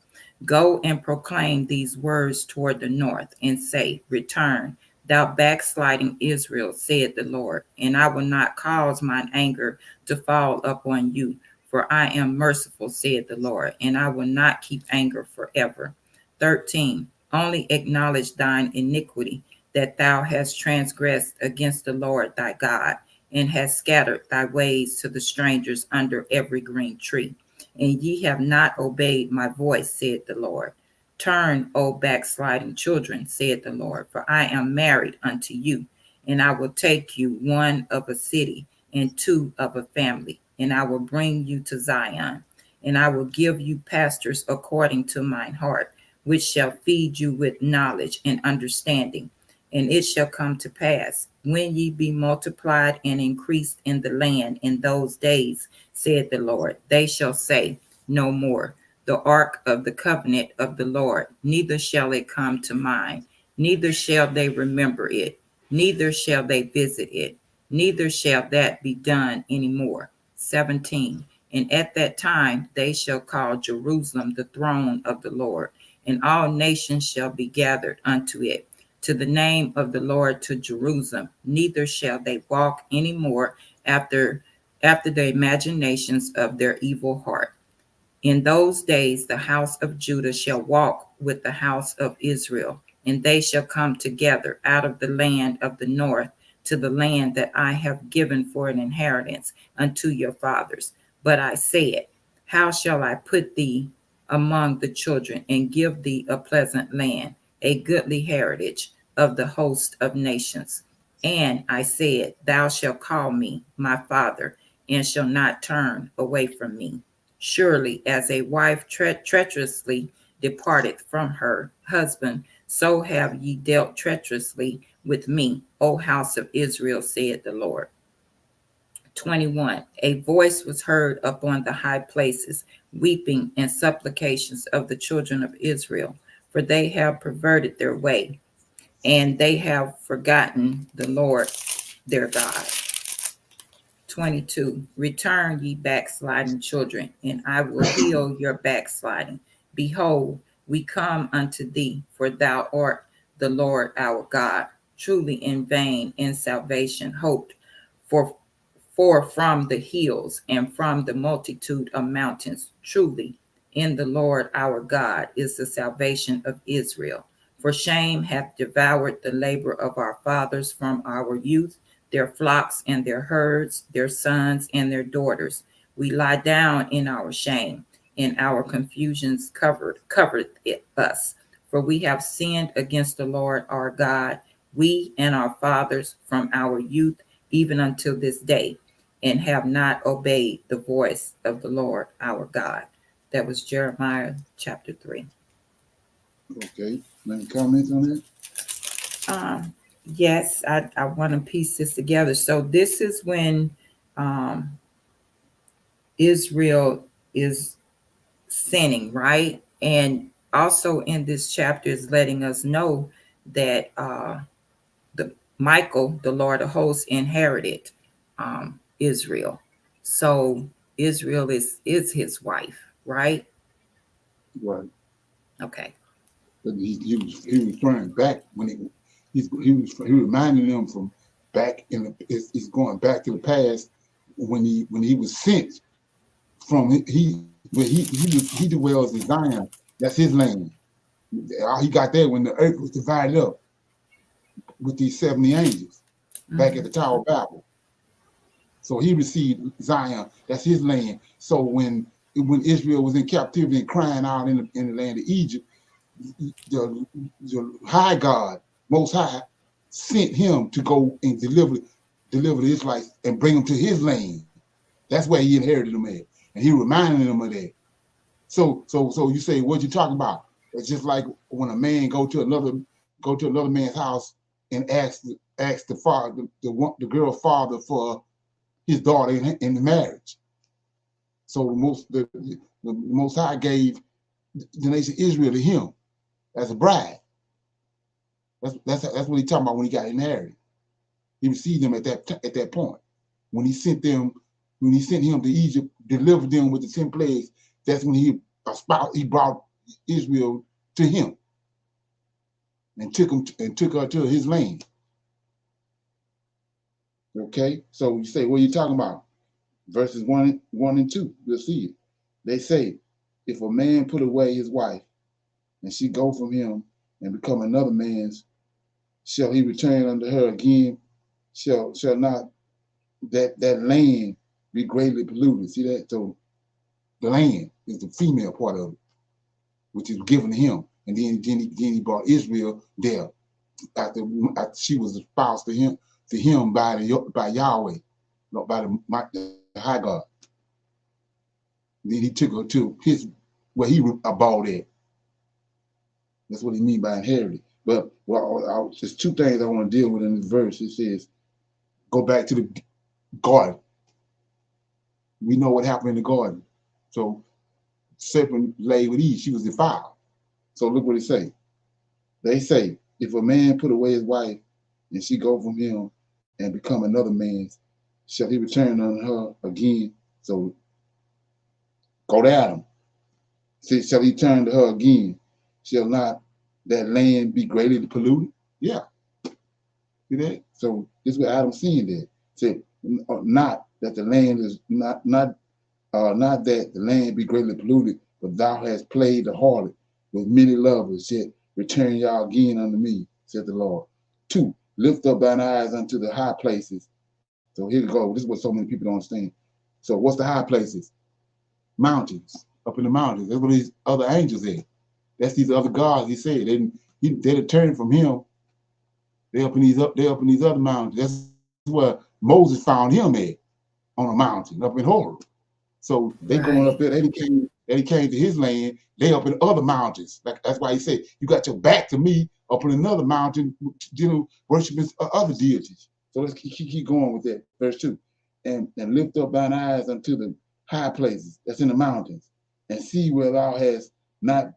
Go and proclaim these words toward the north and say, Return, thou backsliding Israel, said the Lord, and I will not cause mine anger to fall upon you, for I am merciful, said the Lord, and I will not keep anger forever. 13. Only acknowledge thine iniquity, that thou hast transgressed against the Lord thy God, and hast scattered thy ways to the strangers under every green tree. And ye have not obeyed my voice, said the Lord. Turn, O backsliding children, said the Lord, for I am married unto you, and I will take you one of a city and two of a family, and I will bring you to Zion, and I will give you pastors according to mine heart, which shall feed you with knowledge and understanding. And it shall come to pass, when ye be multiplied and increased in the land in those days, said the Lord, they shall say no more, the ark of the covenant of the Lord, neither shall it come to mind, neither shall they remember it, neither shall they visit it, neither shall that be done any more. 17. And at that time they shall call Jerusalem the throne of the Lord, and all nations shall be gathered unto it, to the name of the Lord, to Jerusalem. Neither shall they walk any more after the imaginations of their evil heart. In those days the house of Judah shall walk with the house of Israel, and they shall come together out of the land of the north to the land that I have given for an inheritance unto your fathers. But I said, How shall I put thee among the children and give thee a pleasant land, a goodly heritage of the host of nations? And I said, Thou shalt call me my father, and shall not turn away from me. Surely as a wife treacherously departed from her husband, so have ye dealt treacherously with me, O house of Israel, said the Lord. 21. A voice was heard upon the high places, weeping and supplications of the children of Israel, for they have perverted their way, and they have forgotten the Lord their God. 22. Return, ye backsliding children, and I will heal your backsliding. Behold, we come unto thee, for thou art the Lord our God. Truly in vain in salvation hoped for from the hills and from the multitude of mountains. Truly in the Lord our God is the salvation of Israel. For shame hath devoured the labor of our fathers from our youth, their flocks and their herds, their sons and their daughters. We lie down in our shame, and our confusions covered it us. For we have sinned against the Lord our God, we and our fathers from our youth even until this day, and have not obeyed the voice of the Lord our God. That was Jeremiah chapter 3. Okay. Any comments on that? Yes, I want to piece this together. So this is when Israel is sinning, right? And also in this chapter is letting us know that the Michael, the Lord of hosts, inherited Israel. So Israel is his wife, right? Right. Okay. But he was trying back when he reminding them from back in the he's going back to the past when he was sent from he dwells in Zion. That's his land. He got there when the earth was divided up with these 70 angels back at the Tower of Babel. So he received Zion. That's his land. So when Israel was in captivity and crying out in the land of Egypt, the high God, Most High, sent him to go and deliver the Israelites and bring them to his land. That's where he inherited them at. And he reminded them of that. So you say, what you talking about? It's just like when a man go to another man's house and ask the father, the girl's father for his daughter in the marriage. So the Most High gave the nation Israel to him as a bride. That's what he's talking about when he got inherited. He received them at that point. When he sent him to Egypt, delivered them with the 10 plagues, that's when he brought Israel to him and took her to his land. Okay, so you say, what are you talking about? Verses 1 and 2, we'll see it. They say, if a man put away his wife, and she go from him and become another man's, shall he return unto her again? Shall not that land be greatly polluted? See that? So the land is the female part of it, which is given to him. And then he brought Israel there after she was espoused to him by Yahweh, not by the high God. Then he took her to where he abode at. That's what he mean by inherited. But there's two things I want to deal with in this verse. It says, go back to the garden. We know what happened in the garden. So serpent lay with Eve, she was defiled. So look what it say. They say, if a man put away his wife and she go from him and become another man's, shall he return on her again? So go to Adam. Say, shall he turn to her again? Shall not that land be greatly polluted? Yeah. See that? So this is what Adam's seeing there. Said, not that the land is not that the land be greatly polluted, but thou hast played the harlot with many lovers, yet return y'all again unto me, said the Lord. 2, lift up thine eyes unto the high places. So here we go. This is what so many people don't understand. So what's the high places? Mountains. Up in the mountains. That's what these other angels are. That's these other gods, he said. They turned from him. They up in these other mountains. That's where Moses found him at, on a mountain up in Horeb. So they going up there. They came to his land. They up in other mountains. That's why he said, you got your back to me up in another mountain, worshiping other deities. So let's keep going with that. Verse 2. And lift up thine eyes unto the high places that's in the mountains, and see where thou hast not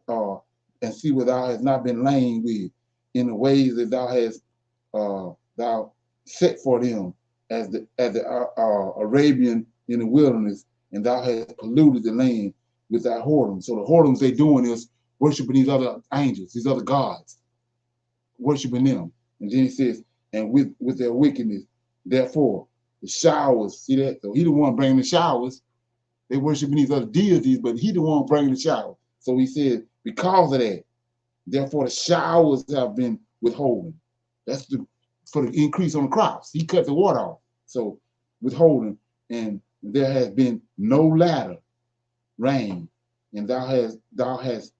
been lain with, in the ways that thou hast thou set for them as the Arabian in the wilderness, and thou hast polluted the land with thy whoredoms. So the whoredoms they doing is worshiping these other angels, these other gods, worshiping them. And then he says, and with their wickedness, therefore the showers, see that? So he the one bringing the showers. They worshiping these other deities, but he the one bringing the shower. So he said, because of that, therefore the showers have been withholding. That's for the increase on the crops. He cut the water off. So withholding, and there has been no latter rain, and thou hast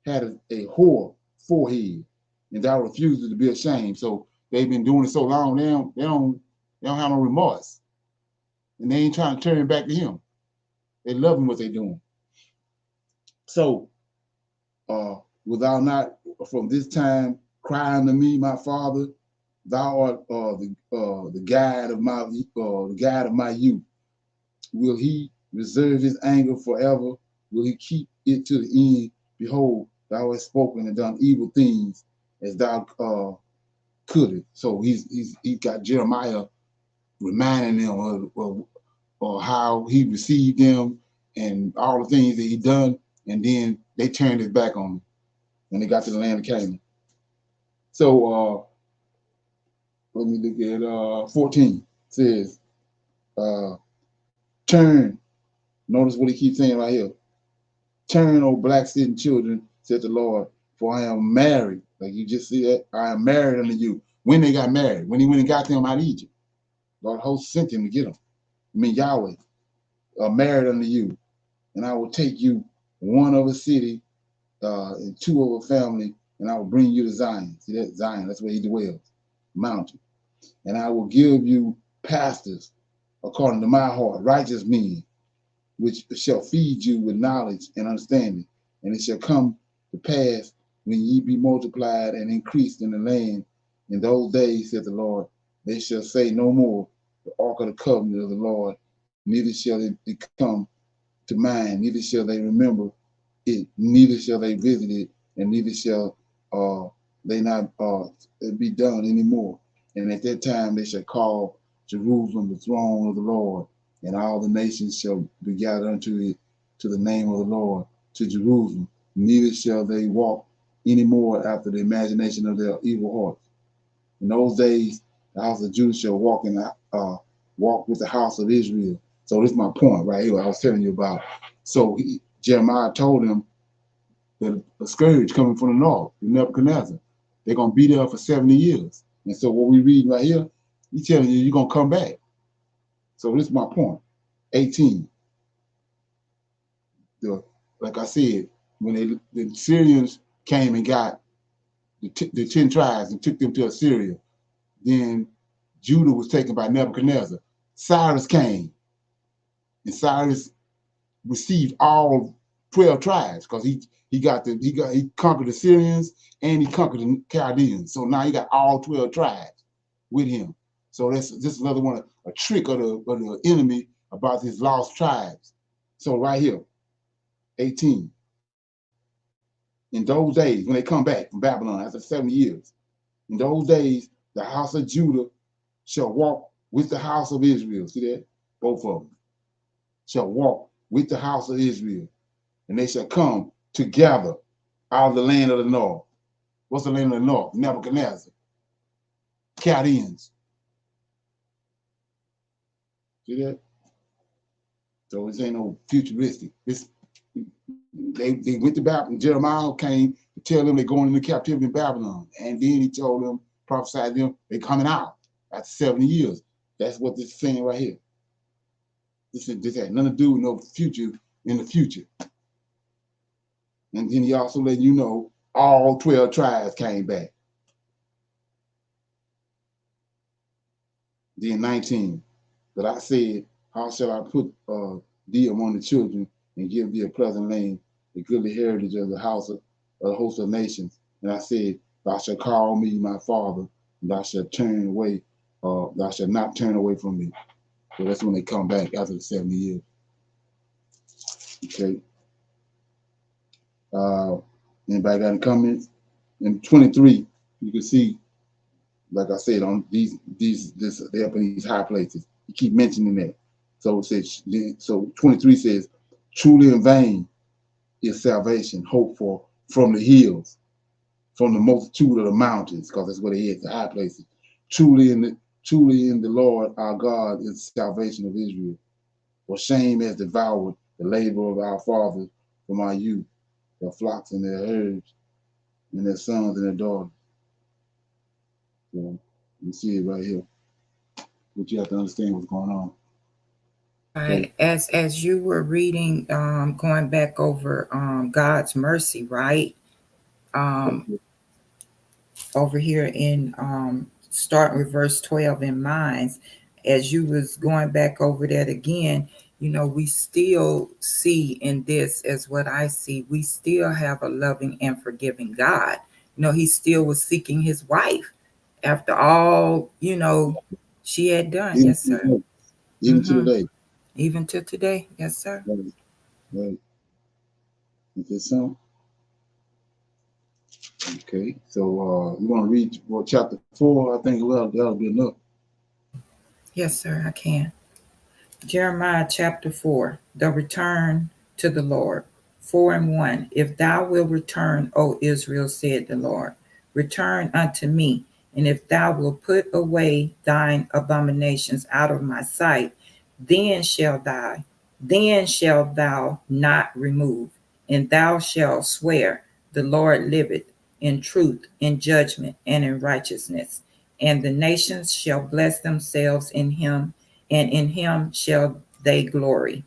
had a whore forehead, and thou refuses to be ashamed. So they've been doing it so long, they don't have no remorse, and they ain't trying to turn back to him. They love him what they're doing. So will thou not from this time cry unto me, my Father? Thou art the guide of my youth. Will he reserve his anger forever? Will he keep it to the end? Behold, thou hast spoken and done evil things as thou couldst. So he's got Jeremiah reminding them of how he received them and all the things that he done, and then they turned his back on him when they got to the land of Canaan. So let me look at 14. It says, turn. Notice what he keeps saying right here. Turn, O black city children, said the Lord, for I am married. Like you just see that, I am married unto you. When they got married, when he went and got them out of Egypt, Lord host sent him to get them. I mean, Yahweh, married unto you, and I will take you one of a city and two of a family, and I will bring you to Zion. See that? Zion, that's where he dwells, mountain. And I will give you pastors according to my heart, righteous men, which shall feed you with knowledge and understanding. And it shall come to pass when ye be multiplied and increased in the land, in those days, said the Lord, they shall say no more, the ark of the covenant of the Lord, neither shall it come to mind, neither shall they remember it, neither shall they visit it, and neither shall they not be done anymore. And at that time they shall call Jerusalem the throne of the Lord, and all the nations shall be gathered unto it, to the name of the Lord, to Jerusalem. neither shall they walk any more after the imagination of their evil hearts. In those days, the house of Judah shall walk with the house of Israel. So this is my point right here. I was telling you about. So Jeremiah told him that a scourge coming from the north, Nebuchadnezzar, they're gonna be there for 70 years. And so what we read right here, he's telling you you're gonna come back. So this is my point. 18. Like I said, when the Syrians came and got the 10 tribes and took them to Assyria, then Judah was taken by Nebuchadnezzar. Cyrus came, and Cyrus received all 12 tribes because he conquered the Syrians and he conquered the Chaldeans. So now he got all 12 tribes with him. So that's just another one, a trick of the enemy about his lost tribes. So right here, 18. In those days, when they come back from Babylon after 70 years, in those days, the house of Judah shall walk with the house of Israel. See that? Both of them shall walk with the house of Israel, and they shall come together out of the land of the north. What's the land of the north? Nebuchadnezzar. Chaldeans. See that? So this ain't no futuristic. They went to Babylon. Jeremiah came to tell them they're going into captivity in Babylon. And then he told them, prophesied them, they're coming out after 70 years. That's what this is saying right here. This had nothing to do with no future in the future. And then he also let you know all 12 tribes came back. Then 19. But I said, how shall I put thee among the children and give thee a pleasant name, the goodly heritage of the house of the host of nations? And I said, thou shalt call me my father, and thou shalt turn away, thou shalt not turn away from me. So that's when they come back after the 70 years. Okay. Anybody got any comments? In 23, you can see, like I said, on they up in these high places. You keep mentioning that. So it says, so 23 says, truly in vain is salvation hoped for from the hills, from the multitude of the mountains, because that's where they is, the high places. Truly in the Lord our God is the salvation of Israel. For shame has devoured the labor of our fathers from our youth, their flocks and their herds, and their sons and their daughters. So you see it right here. But you have to understand what's going on. Right. As you were reading, going back over God's mercy, right? Over here in starting with verse 12 in Minds, as you was going back over that again, you know, we still see in this, as what I see, we still have a loving and forgiving God. You know, he still was seeking his wife after all, you know, she had done. Yes, sir. Even to today. Even to today. Yes, sir. Right. Is this so? Okay. So you want to read chapter 4? I think that'll be enough. Yes, sir, I can. Jeremiah chapter 4, the return to the Lord. 4:1. If thou wilt return, O Israel, said the Lord, return unto me. And if thou wilt put away thine abominations out of my sight, then shalt thou not remove, and thou shalt swear, the Lord liveth, in truth, in judgment, and in righteousness. And the nations shall bless themselves in him, and in him shall they glory.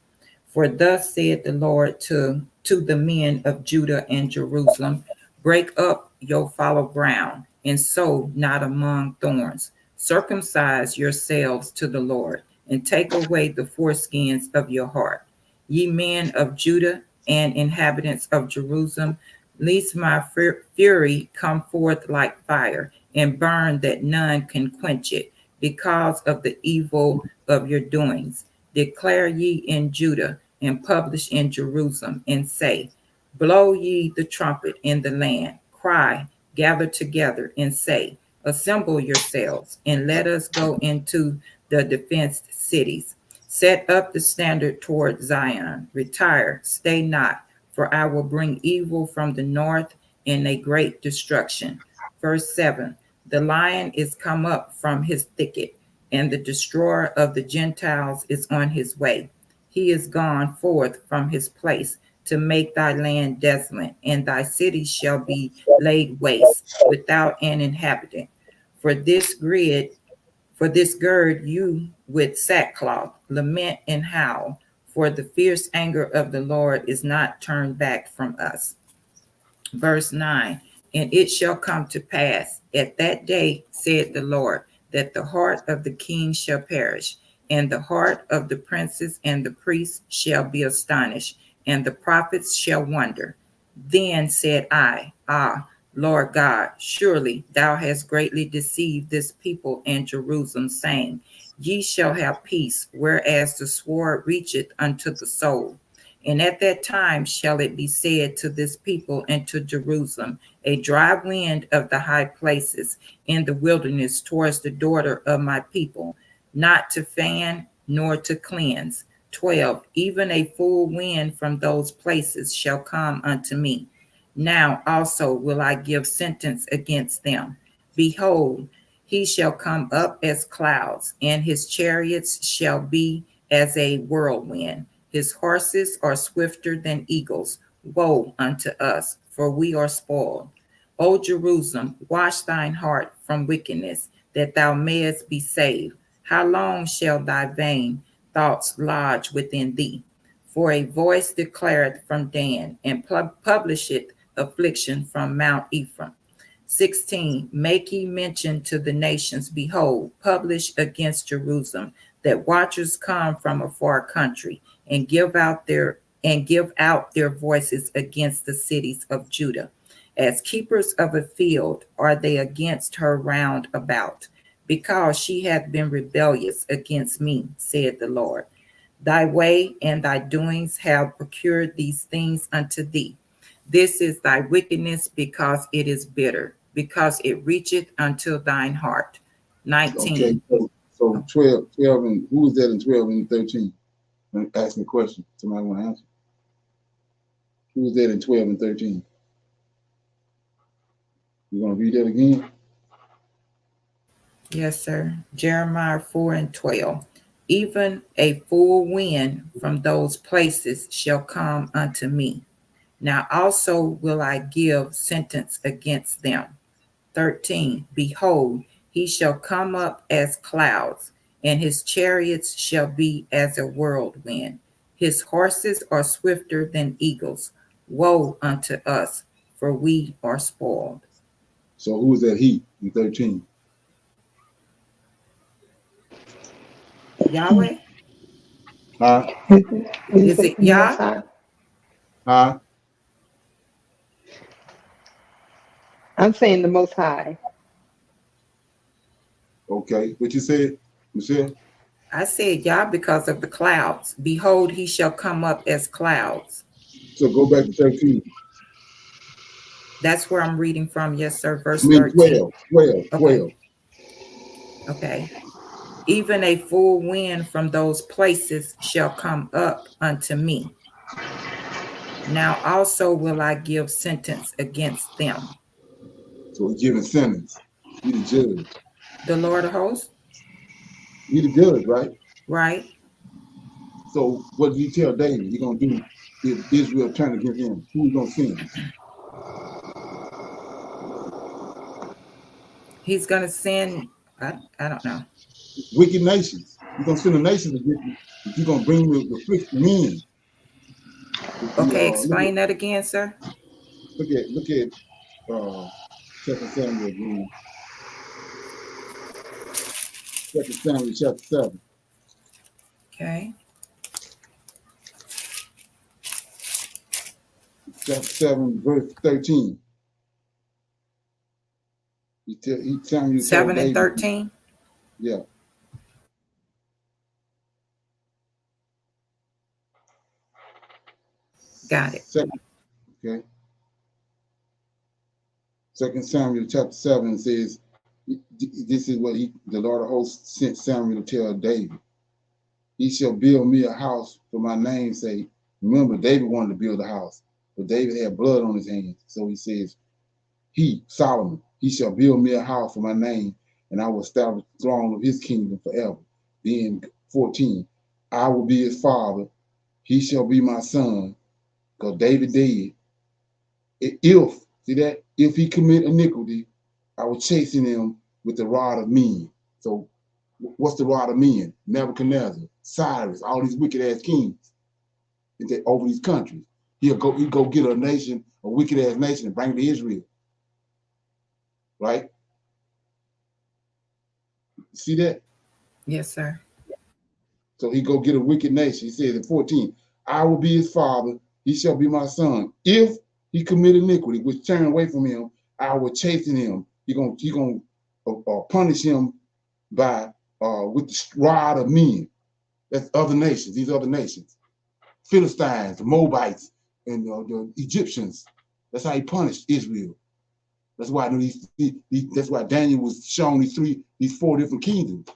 For thus saith the Lord to the men of Judah and Jerusalem, break up your fallow ground, and sow not among thorns. Circumcise yourselves to the Lord, and take away the foreskins of your heart. Ye men of Judah and inhabitants of Jerusalem, lest my fury come forth like fire, and burn that none can quench it, because of the evil of your doings. Declare ye in Judah, and publish in Jerusalem, and say, blow ye the trumpet in the land, cry, gather together, and say, assemble yourselves, and let us go into the defenced cities. Set up the standard toward Zion, retire, stay not, for I will bring evil from the north in a great destruction. Verse 7, the lion is come up from his thicket, and the destroyer of the Gentiles is on his way. He is gone forth from his place to make thy land desolate, and thy cities shall be laid waste without an inhabitant. For this gird you with sackcloth, lament and howl, for the fierce anger of the Lord is not turned back from us. Verse 9, and it shall come to pass at that day, said the Lord, that the heart of the king shall perish, and the heart of the princes and the priests shall be astonished, and the prophets shall wonder. Then said I, Ah, Lord God, surely thou hast greatly deceived this people in Jerusalem, saying, Ye shall have peace, whereas the sword reacheth unto the soul. And at that time shall it be said to this people and to Jerusalem, a dry wind of the high places in the wilderness towards the daughter of my people, not to fan nor to cleanse. 12, even a full wind from those places shall come unto me. Now also will I give sentence against them. Behold, he shall come up as clouds, and his chariots shall be as a whirlwind. His horses are swifter than eagles. Woe unto us, for we are spoiled. O Jerusalem, wash thine heart from wickedness, that thou mayest be saved. How long shall thy vain thoughts lodge within thee? For a voice declareth from Dan, and publisheth affliction from Mount Ephraim. 16, make ye mention to the nations, behold, publish against Jerusalem, that watchers come from a far country, and give out their voices against the cities of Judah. As keepers of a field are they against her round about, because she hath been rebellious against me, said the Lord. Thy way and thy doings have procured these things unto thee. This is thy wickedness, because it is bitter, because it reacheth unto thine heart. 19. Okay, so 12, and who was that in 12 and 13? Ask me a question. Somebody want to answer? Who was that in 12 and 13? You want to read that again? Yes, sir. Jeremiah 4 and 12. Even a full wind from those places shall come unto me. Now also will I give sentence against them. 13. Behold, he shall come up as clouds, and his chariots shall be as a whirlwind. His horses are swifter than eagles. Woe unto us, for we are spoiled. So who was that he in 13? Yahweh? Huh? Is it Yah? Huh? I'm saying the Most High. Okay, what you said, Michelle? I said Yah because of the clouds. Behold, he shall come up as clouds. So go back to 13. That's where I'm reading from. Yes, sir. Verse 13. 12. Okay. Okay. Even a full wind from those places shall come up unto me. Now also will I give sentence against them. So he's giving sentence. He the judge. The Lord of hosts? He the judge, right? Right. So what did he tell David he's going to do if Israel turn against him? Who he going to send? He's going to send, I don't know. Wicked nations. He's going to send the nations against you. He's going to bring the affliction in. Okay, explain that again, sir. Look at 2 Samuel again. 2 Samuel chapter 7. Okay. Chapter 7, verse 13. He 7 and 13? Yeah. Got it. Okay. 2 Samuel chapter 7 says, this is what the Lord of hosts sent Samuel to tell David. He shall build me a house for my name's sake. Remember, David wanted to build a house. but David had blood on his hands. So he says, he, Solomon, he shall build me a house for my name, and I will establish the throne of his kingdom forever. Then 14, I will be his father, he shall be my son, because David dead. If, see that, if he commit iniquity, I will chasten him with the rod of men. So what's the rod of men? Nebuchadnezzar, Cyrus, all these wicked ass kings over these countries. He'll go get a nation, a wicked ass nation, and bring it to Israel. Right? See that? Yes, sir. So he go get a wicked nation. He says in 14, I will be his father, he shall be my son. If he commit iniquity, which turn away from him, I will chasten him. He gonna punish him by with the rod of men. That's other nations. These other nations, Philistines, the Moabites, and the Egyptians. That's how he punished Israel. That's why that's why Daniel was shown these four different kingdoms.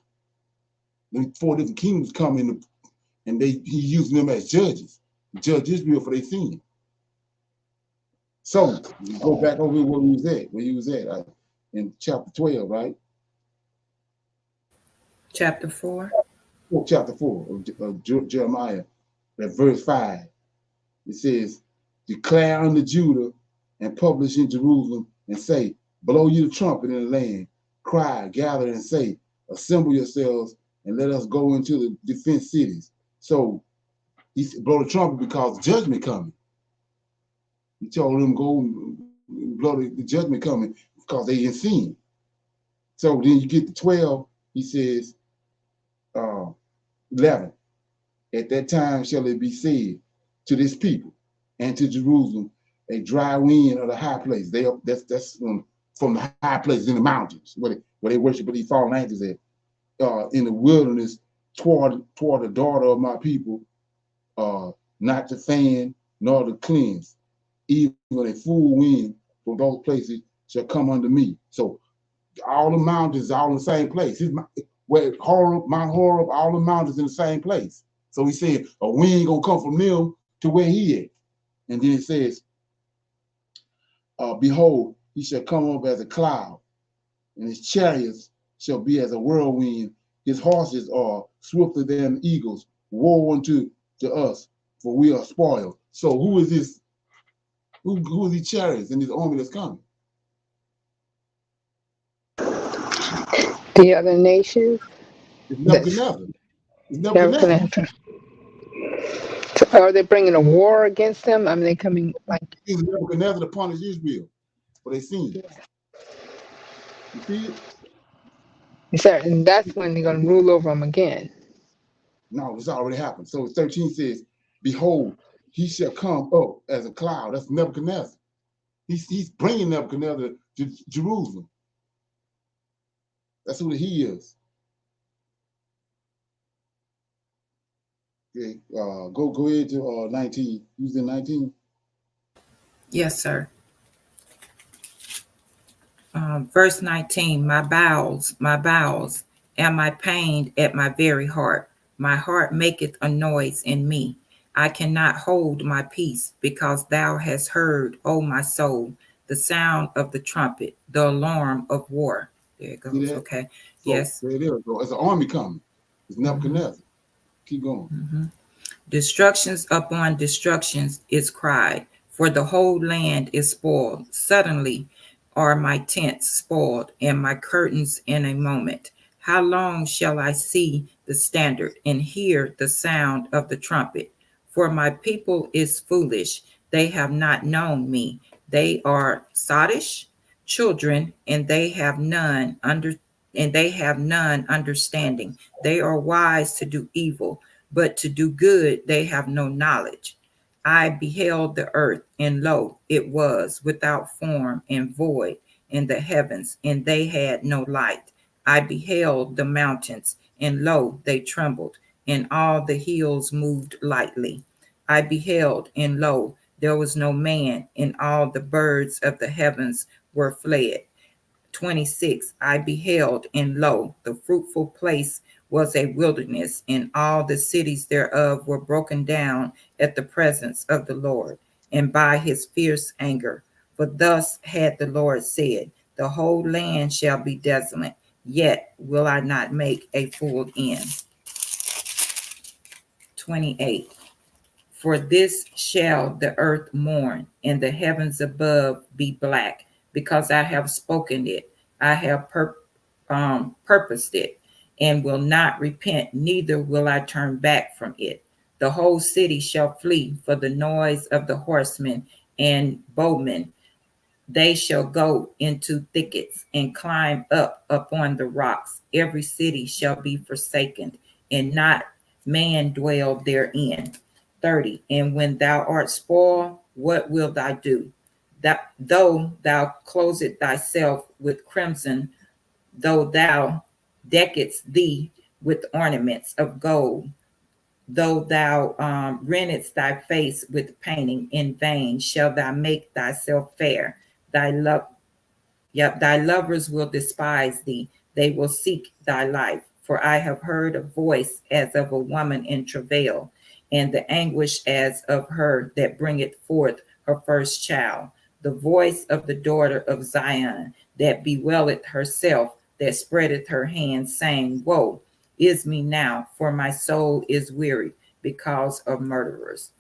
The four different kingdoms come in, and he using them as judges, judge Israel for their sin. So go back over where he was at in chapter 12, right? Chapter 4. Oh, chapter 4 of Jeremiah, at verse 5. It says, declare unto Judah and publish in Jerusalem and say, blow you the trumpet in the land, cry, gather and say, assemble yourselves and let us go into the defense cities. So he said, blow the trumpet because judgment coming. He told them go blow the judgment coming because they in sin. So then you get to 12, he says, 11. At that time shall it be said to this people and to Jerusalem, a dry wind of the high place. That's from the high places in the mountains where they worship these fallen angels at. In the wilderness toward the daughter of my people, not to fan nor to cleanse. Even a full wind from those places shall come unto me. So all the mountains are all in the same place. Where Mount Horeb, all the mountains in the same place. So he said, a wind gonna come from them to where he at. And then it says, behold, he shall come up as a cloud, and his chariots shall be as a whirlwind. His horses are swifter than eagles. Woe unto us, for we are spoiled. So who is this? Who is these chariots and this army that's coming? The other nations. It's Nebuchadnezzar. It's Nebuchadnezzar. So are they bringing a war against them? I mean, they coming like. It's Nebuchadnezzar to punish Israel for their sin. You see it? Yes, and that's when they're going to rule over them again. No, it's already happened. So 13 says, behold, he shall come up as a cloud. That's Nebuchadnezzar. He's bringing Nebuchadnezzar to Jerusalem. That's who he is. Okay, go ahead to 19. Who's in 19? Yes, sir. Verse 19, my bowels, am I pained at my very heart? My heart maketh a noise in me. I cannot hold my peace, because thou hast heard, O my soul, the sound of the trumpet, the alarm of war. There it goes. Okay. So, yes. There it is. It's an army coming. It's Nebuchadnezzar. Keep going. Mm-hmm. Destructions upon destructions is cried, for the whole land is spoiled. Suddenly are my tents spoiled, and my curtains in a moment. How long shall I see the standard and hear the sound of the trumpet? For my people is foolish, they have not known me. They are sottish children, and they have none understanding. They are wise to do evil, but to do good they have no knowledge. I beheld the earth, and lo, it was without form and void, in the heavens, and they had no light. I beheld the mountains, and lo, they trembled, and all the hills moved lightly. I beheld, and lo, there was no man, and all the birds of the heavens were fled. 26, I beheld, and lo, the fruitful place was a wilderness, and all the cities thereof were broken down at the presence of the Lord, and by his fierce anger. For thus had the Lord said, the whole land shall be desolate, yet will I not make a full end. 28. For this shall the earth mourn, and the heavens above be black, because I have spoken it. I have purposed it, and will not repent, neither will I turn back from it. The whole city shall flee for the noise of the horsemen and bowmen. They shall go into thickets and climb up upon the rocks. Every city shall be forsaken, and not man dwell therein. 30. And when thou art spoiled, what wilt thou do? That though thou closest thyself with crimson, though thou deckest thee with ornaments of gold, though thou rentest thy face with painting, in vain shall thou make thyself fair. Thy love, yep, thy lovers will despise thee. They will seek thy life. For I have heard a voice as of a woman in travail, and the anguish as of her that bringeth forth her first child. The voice of the daughter of Zion that bewaileth herself, that spreadeth her hands, saying, Woe is me now, for my soul is weary because of murderers.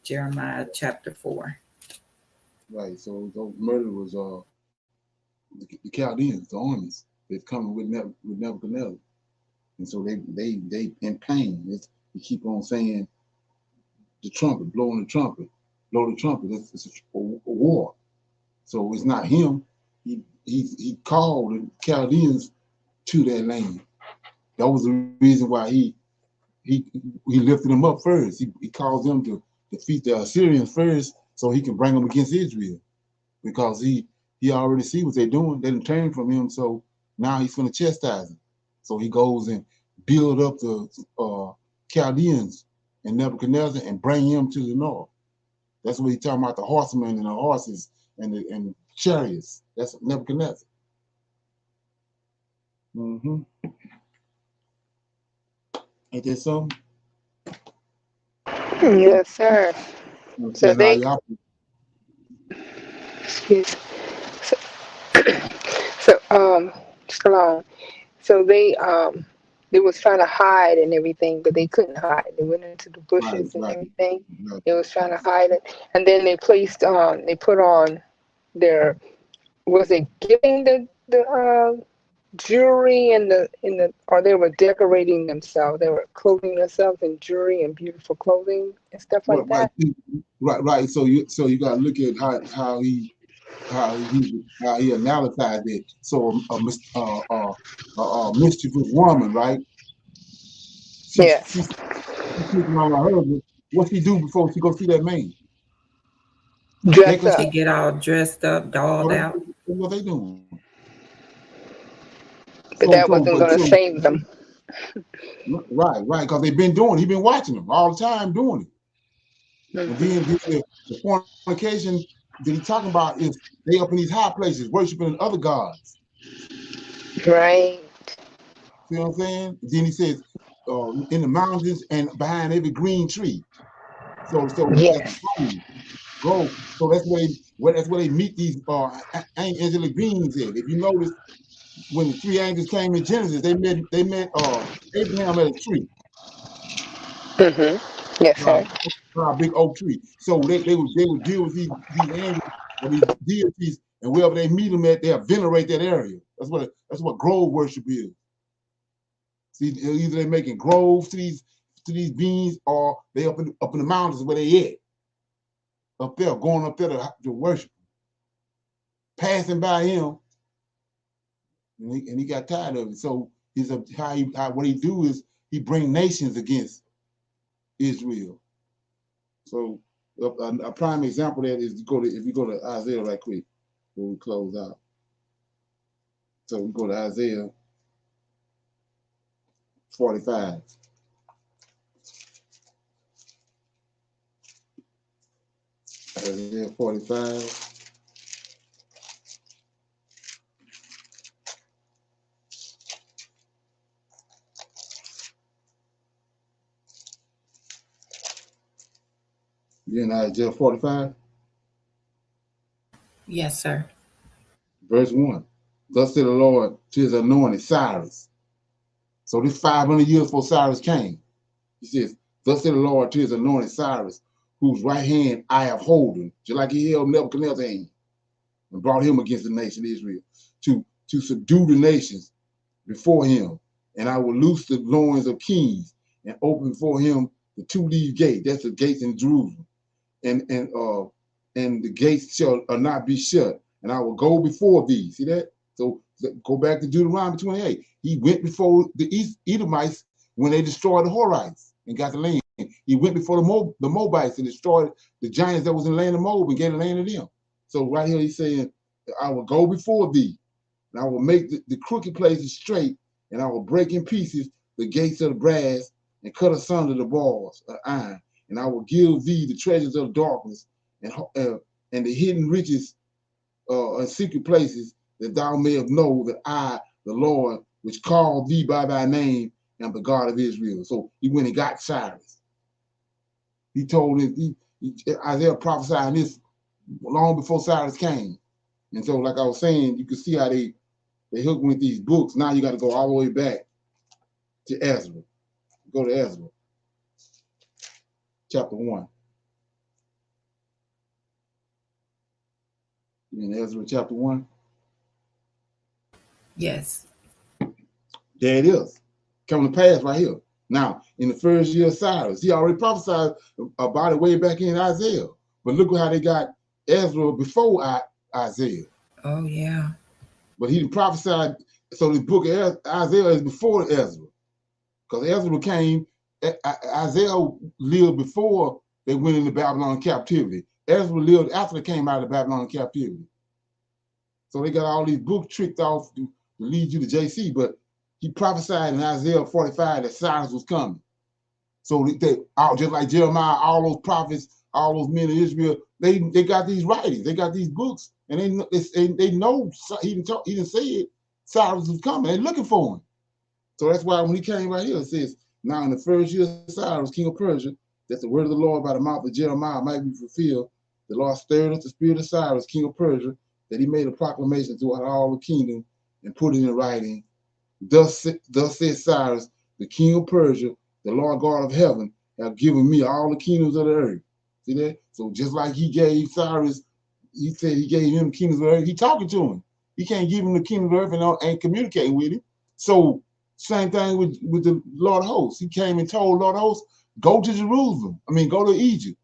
Jeremiah chapter 4. Right. So those murderers are the Chaldeans, the armies that's coming with Nebuchadnezzar, and so they in pain. You keep on saying the trumpet, blowing the trumpet, blow the trumpet. It's a war. So it's not him. He called the Chaldeans to that land. That was the reason why he lifted them up first. He caused them to defeat the Assyrians first, so he can bring them against Israel, because he already see what they're doing. They didn't turn from him, so now he's going to chastise them. So he goes and build up the Chaldeans and Nebuchadnezzar and bring him to the north. That's what he's talking about, the horsemen and the horses and the chariots. That's Nebuchadnezzar. Mm-hmm. Ain't that something? Yes, sir. So they, excuse, so, Shalom. So they was trying to hide and everything, but they couldn't hide. They went into the bushes and everything. They was trying to hide it, and then they they put on their, was it giving the jewelry and or they were decorating themselves. They were clothing themselves in jewelry and beautiful clothing and stuff like that. Right. So you got to look at how he analyzed it. So a mischievous woman, right? Yes. She's sleeping on her husband. What she do before she go see that man? Dress up. She get all dressed up, dolled out. What they doing? But that wasn't going to save them. Right, because they've been doing it. He's been watching them all the time doing it. Mm-hmm. And then the fornication that he's talking about is they up in these high places worshiping other gods. Right. See what I'm saying? Then he says, in the mountains and behind every green tree. So yes. Grove. So that's where they meet these angelic beings at. If you notice, when the three angels came in Genesis, they met Abraham at a tree. Mm-hmm. Yes, sir. A big oak tree. So they would deal with these angels or these deities, and wherever they meet them at, they'll venerate that area. That's what grove worship is. See, either they're making groves to these beings, or they up in the mountains where they at. Up there, going up there to worship. Passing by him, and he got tired of it. So what he do is he bring nations against Israel. So a prime example of that is if you go to Isaiah right quick before we close out. So we go to Isaiah 45. Isaiah 45. You in Isaiah 45? Yes, sir. Verse 1. Thus said the Lord to his anointed Cyrus. So this 500 years before Cyrus came. He says, thus said the Lord to his anointed Cyrus, whose right hand I have holden, just like he held Nebuchadnezzar's hand and brought him against the nation of Israel, to subdue the nations before him. And I will loose the loins of kings and open for him the two-leaved gate. That's the gates in Jerusalem. And the gates shall not be shut. And I will go before thee. See that? So go back to Deuteronomy 28. He went before the Edomites when they destroyed the Horites and got the land. He went before the Moabites and destroyed the giants that was in the land of Moab and gave the land to them. So right here he's saying, I will go before thee, and I will make the crooked places straight, and I will break in pieces the gates of the brass and cut asunder the bars of iron. And I will give thee the treasures of darkness and the hidden riches and secret places, that thou mayest know that I, the Lord, which called thee by thy name, am the God of Israel. So he went and got Cyrus. He told him, Isaiah prophesying this long before Cyrus came. And so, like I was saying, you can see how they hook with these books. Now you got to go all the way back to Ezra. Go to Ezra, chapter 1. In Ezra chapter 1. Yes. There it is. Coming to pass right here. Now, in the first year of Cyrus, he already prophesied about it way back in Isaiah. But look how they got Ezra before Isaiah. Oh, yeah. But he prophesied, so the book of Isaiah is before Ezra. Because Ezra came, Isaiah lived before they went into Babylon captivity. Ezra lived after they came out of Babylon captivity. So they got all these books tricked off to lead you to JC, but he prophesied in Isaiah 45 that Cyrus was coming. So they just like Jeremiah, all those prophets, all those men of Israel, they got these writings, they got these books, and they know he didn't say it. Cyrus was coming. They're looking for him. So that's why when he came right here, it says, now in the first year of Cyrus, king of Persia, that the word of the Lord by the mouth of Jeremiah might be fulfilled. The Lord stirred up the spirit of Cyrus, king of Persia, that he made a proclamation throughout all the kingdom and put it in writing. Thus said Cyrus, the king of Persia, the Lord God of heaven, have given me all the kingdoms of the earth. See that? So just like he gave Cyrus, he said he gave him the kingdoms of the earth, he talking to him. He can't give him the kingdom of the earth and communicating with him. So same thing with the Lord of hosts. He came and told Lord of hosts, go to Jerusalem. Go to Egypt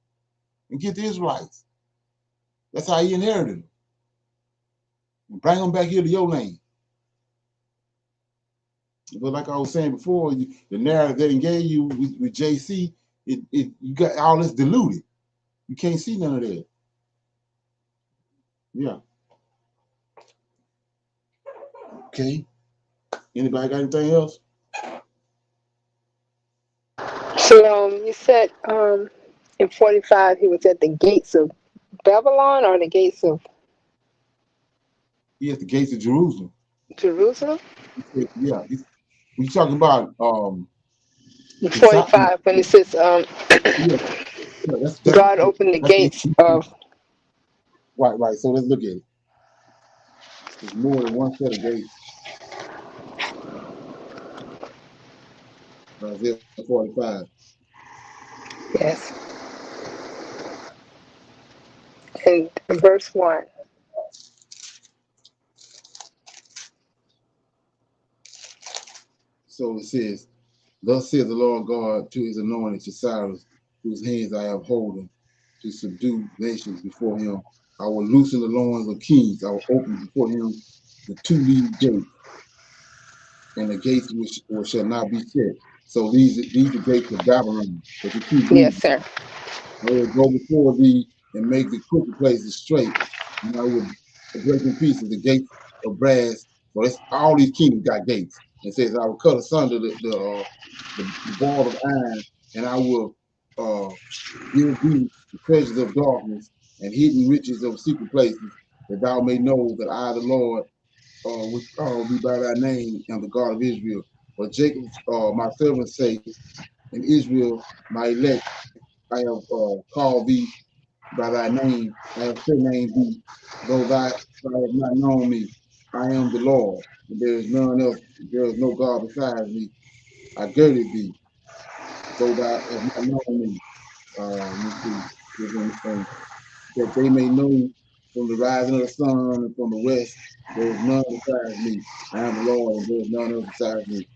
and get the Israelites. That's how he inherited them. And bring them back here to your land. But like I was saying before, the narrative they gave you with JC, you got all this diluted. You can't see none of that. Yeah. Okay. Anybody got anything else? So you said in 45 he was at the gates of Babylon or the gates of? He at the gates of Jerusalem. Jerusalem? Yeah. We talking about 45 when it says God opened the gates of. Right. So let's look at it. There's more than one set of gates. Isaiah 45. Yes. And verse 1. So it says, thus says the Lord God to his anointed, to Cyrus, whose hands I have holden, to subdue nations before him. I will loosen the loins of kings. I will open before him the two-leaved gates, and the gates which shall not be shut. So these are gates of Babylon. But you keep reading. Yes, sir. I will go before thee and make the crooked places straight, and I will break in pieces the gates of brass. So it's all these kingdoms got gates. It says, I will cut asunder the ball of iron, and I will give thee the treasures of darkness and hidden riches of secret places, that thou may know that I, the Lord, which called thee by thy name, am the God of Israel. For Jacob, my servant's sake, and Israel, my elect, I have called thee by thy name, I have surnamed thee, though thou have not known me. I am the Lord, and there is none else, there is no God besides me. I girded thee, though thou have not known me. Let me see. And that they may know from the rising of the sun and from the west, there is none besides me. I am the Lord, and there is none else besides me.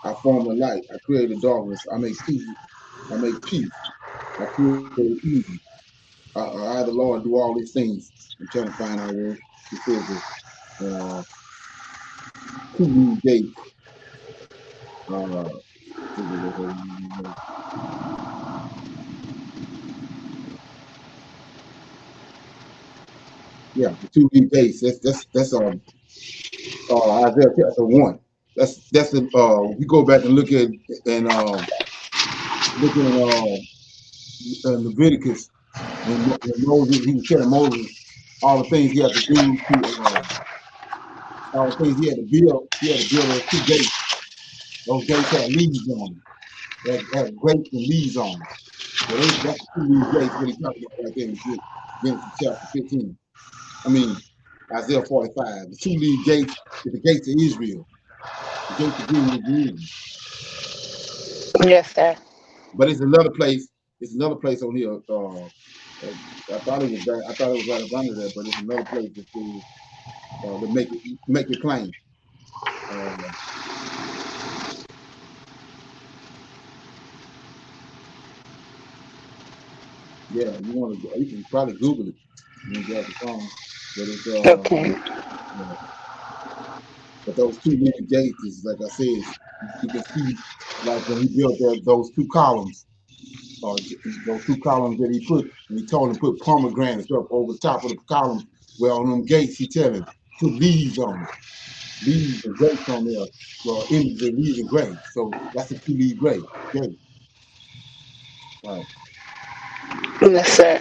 I form the light. I create the darkness. I make peace. I make peace. I create evil. I, the Lord, do all these things. I'm trying to find out where it says the two new gates. Uh, yeah, the two new gates. That's Isaiah chapter 1. That's the we go back and look at and look at Leviticus when Moses, he was telling Moses all the things he had to do to all the things he had to build. He had to build those two gates. Those gates had leaves on them. They had grapes and leaves on them. So that's the two leaf gates. What he talking about right there in Genesis chapter 15. I mean Isaiah 45. The two leaf gates is the gates of Israel. The gates of Jerusalem. Yes, sir. But it's another place. It's another place on here. I thought it was that. I thought it was right up under that, but it's another place that says to make it plain. Yeah, you can probably Google it. You got the phone, but it's Okay. yeah. But those two little gates is like I said, you can see like when he built those two columns, those two columns that he put, and he told him to put pomegranates up over the top of the columns. Well, on them gates, he tell him put leaves on them, leaves and grapes on there. Well, in the leaves and grapes. So that's a two-leaf grape. Gate. Right. Yes, sir.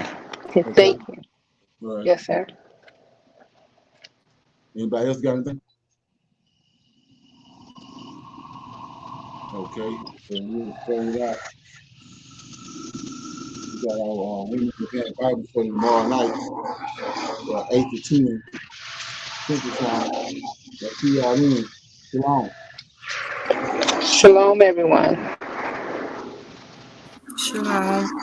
Okay. Thank you. All right. Yes, sir. Anybody else got anything? Okay. So we'll close it out. We got our Women's Mechanic Bible study tomorrow night, 8 to 10 Central Time. I'll see y'all then. Shalom. Shalom, everyone. Shalom.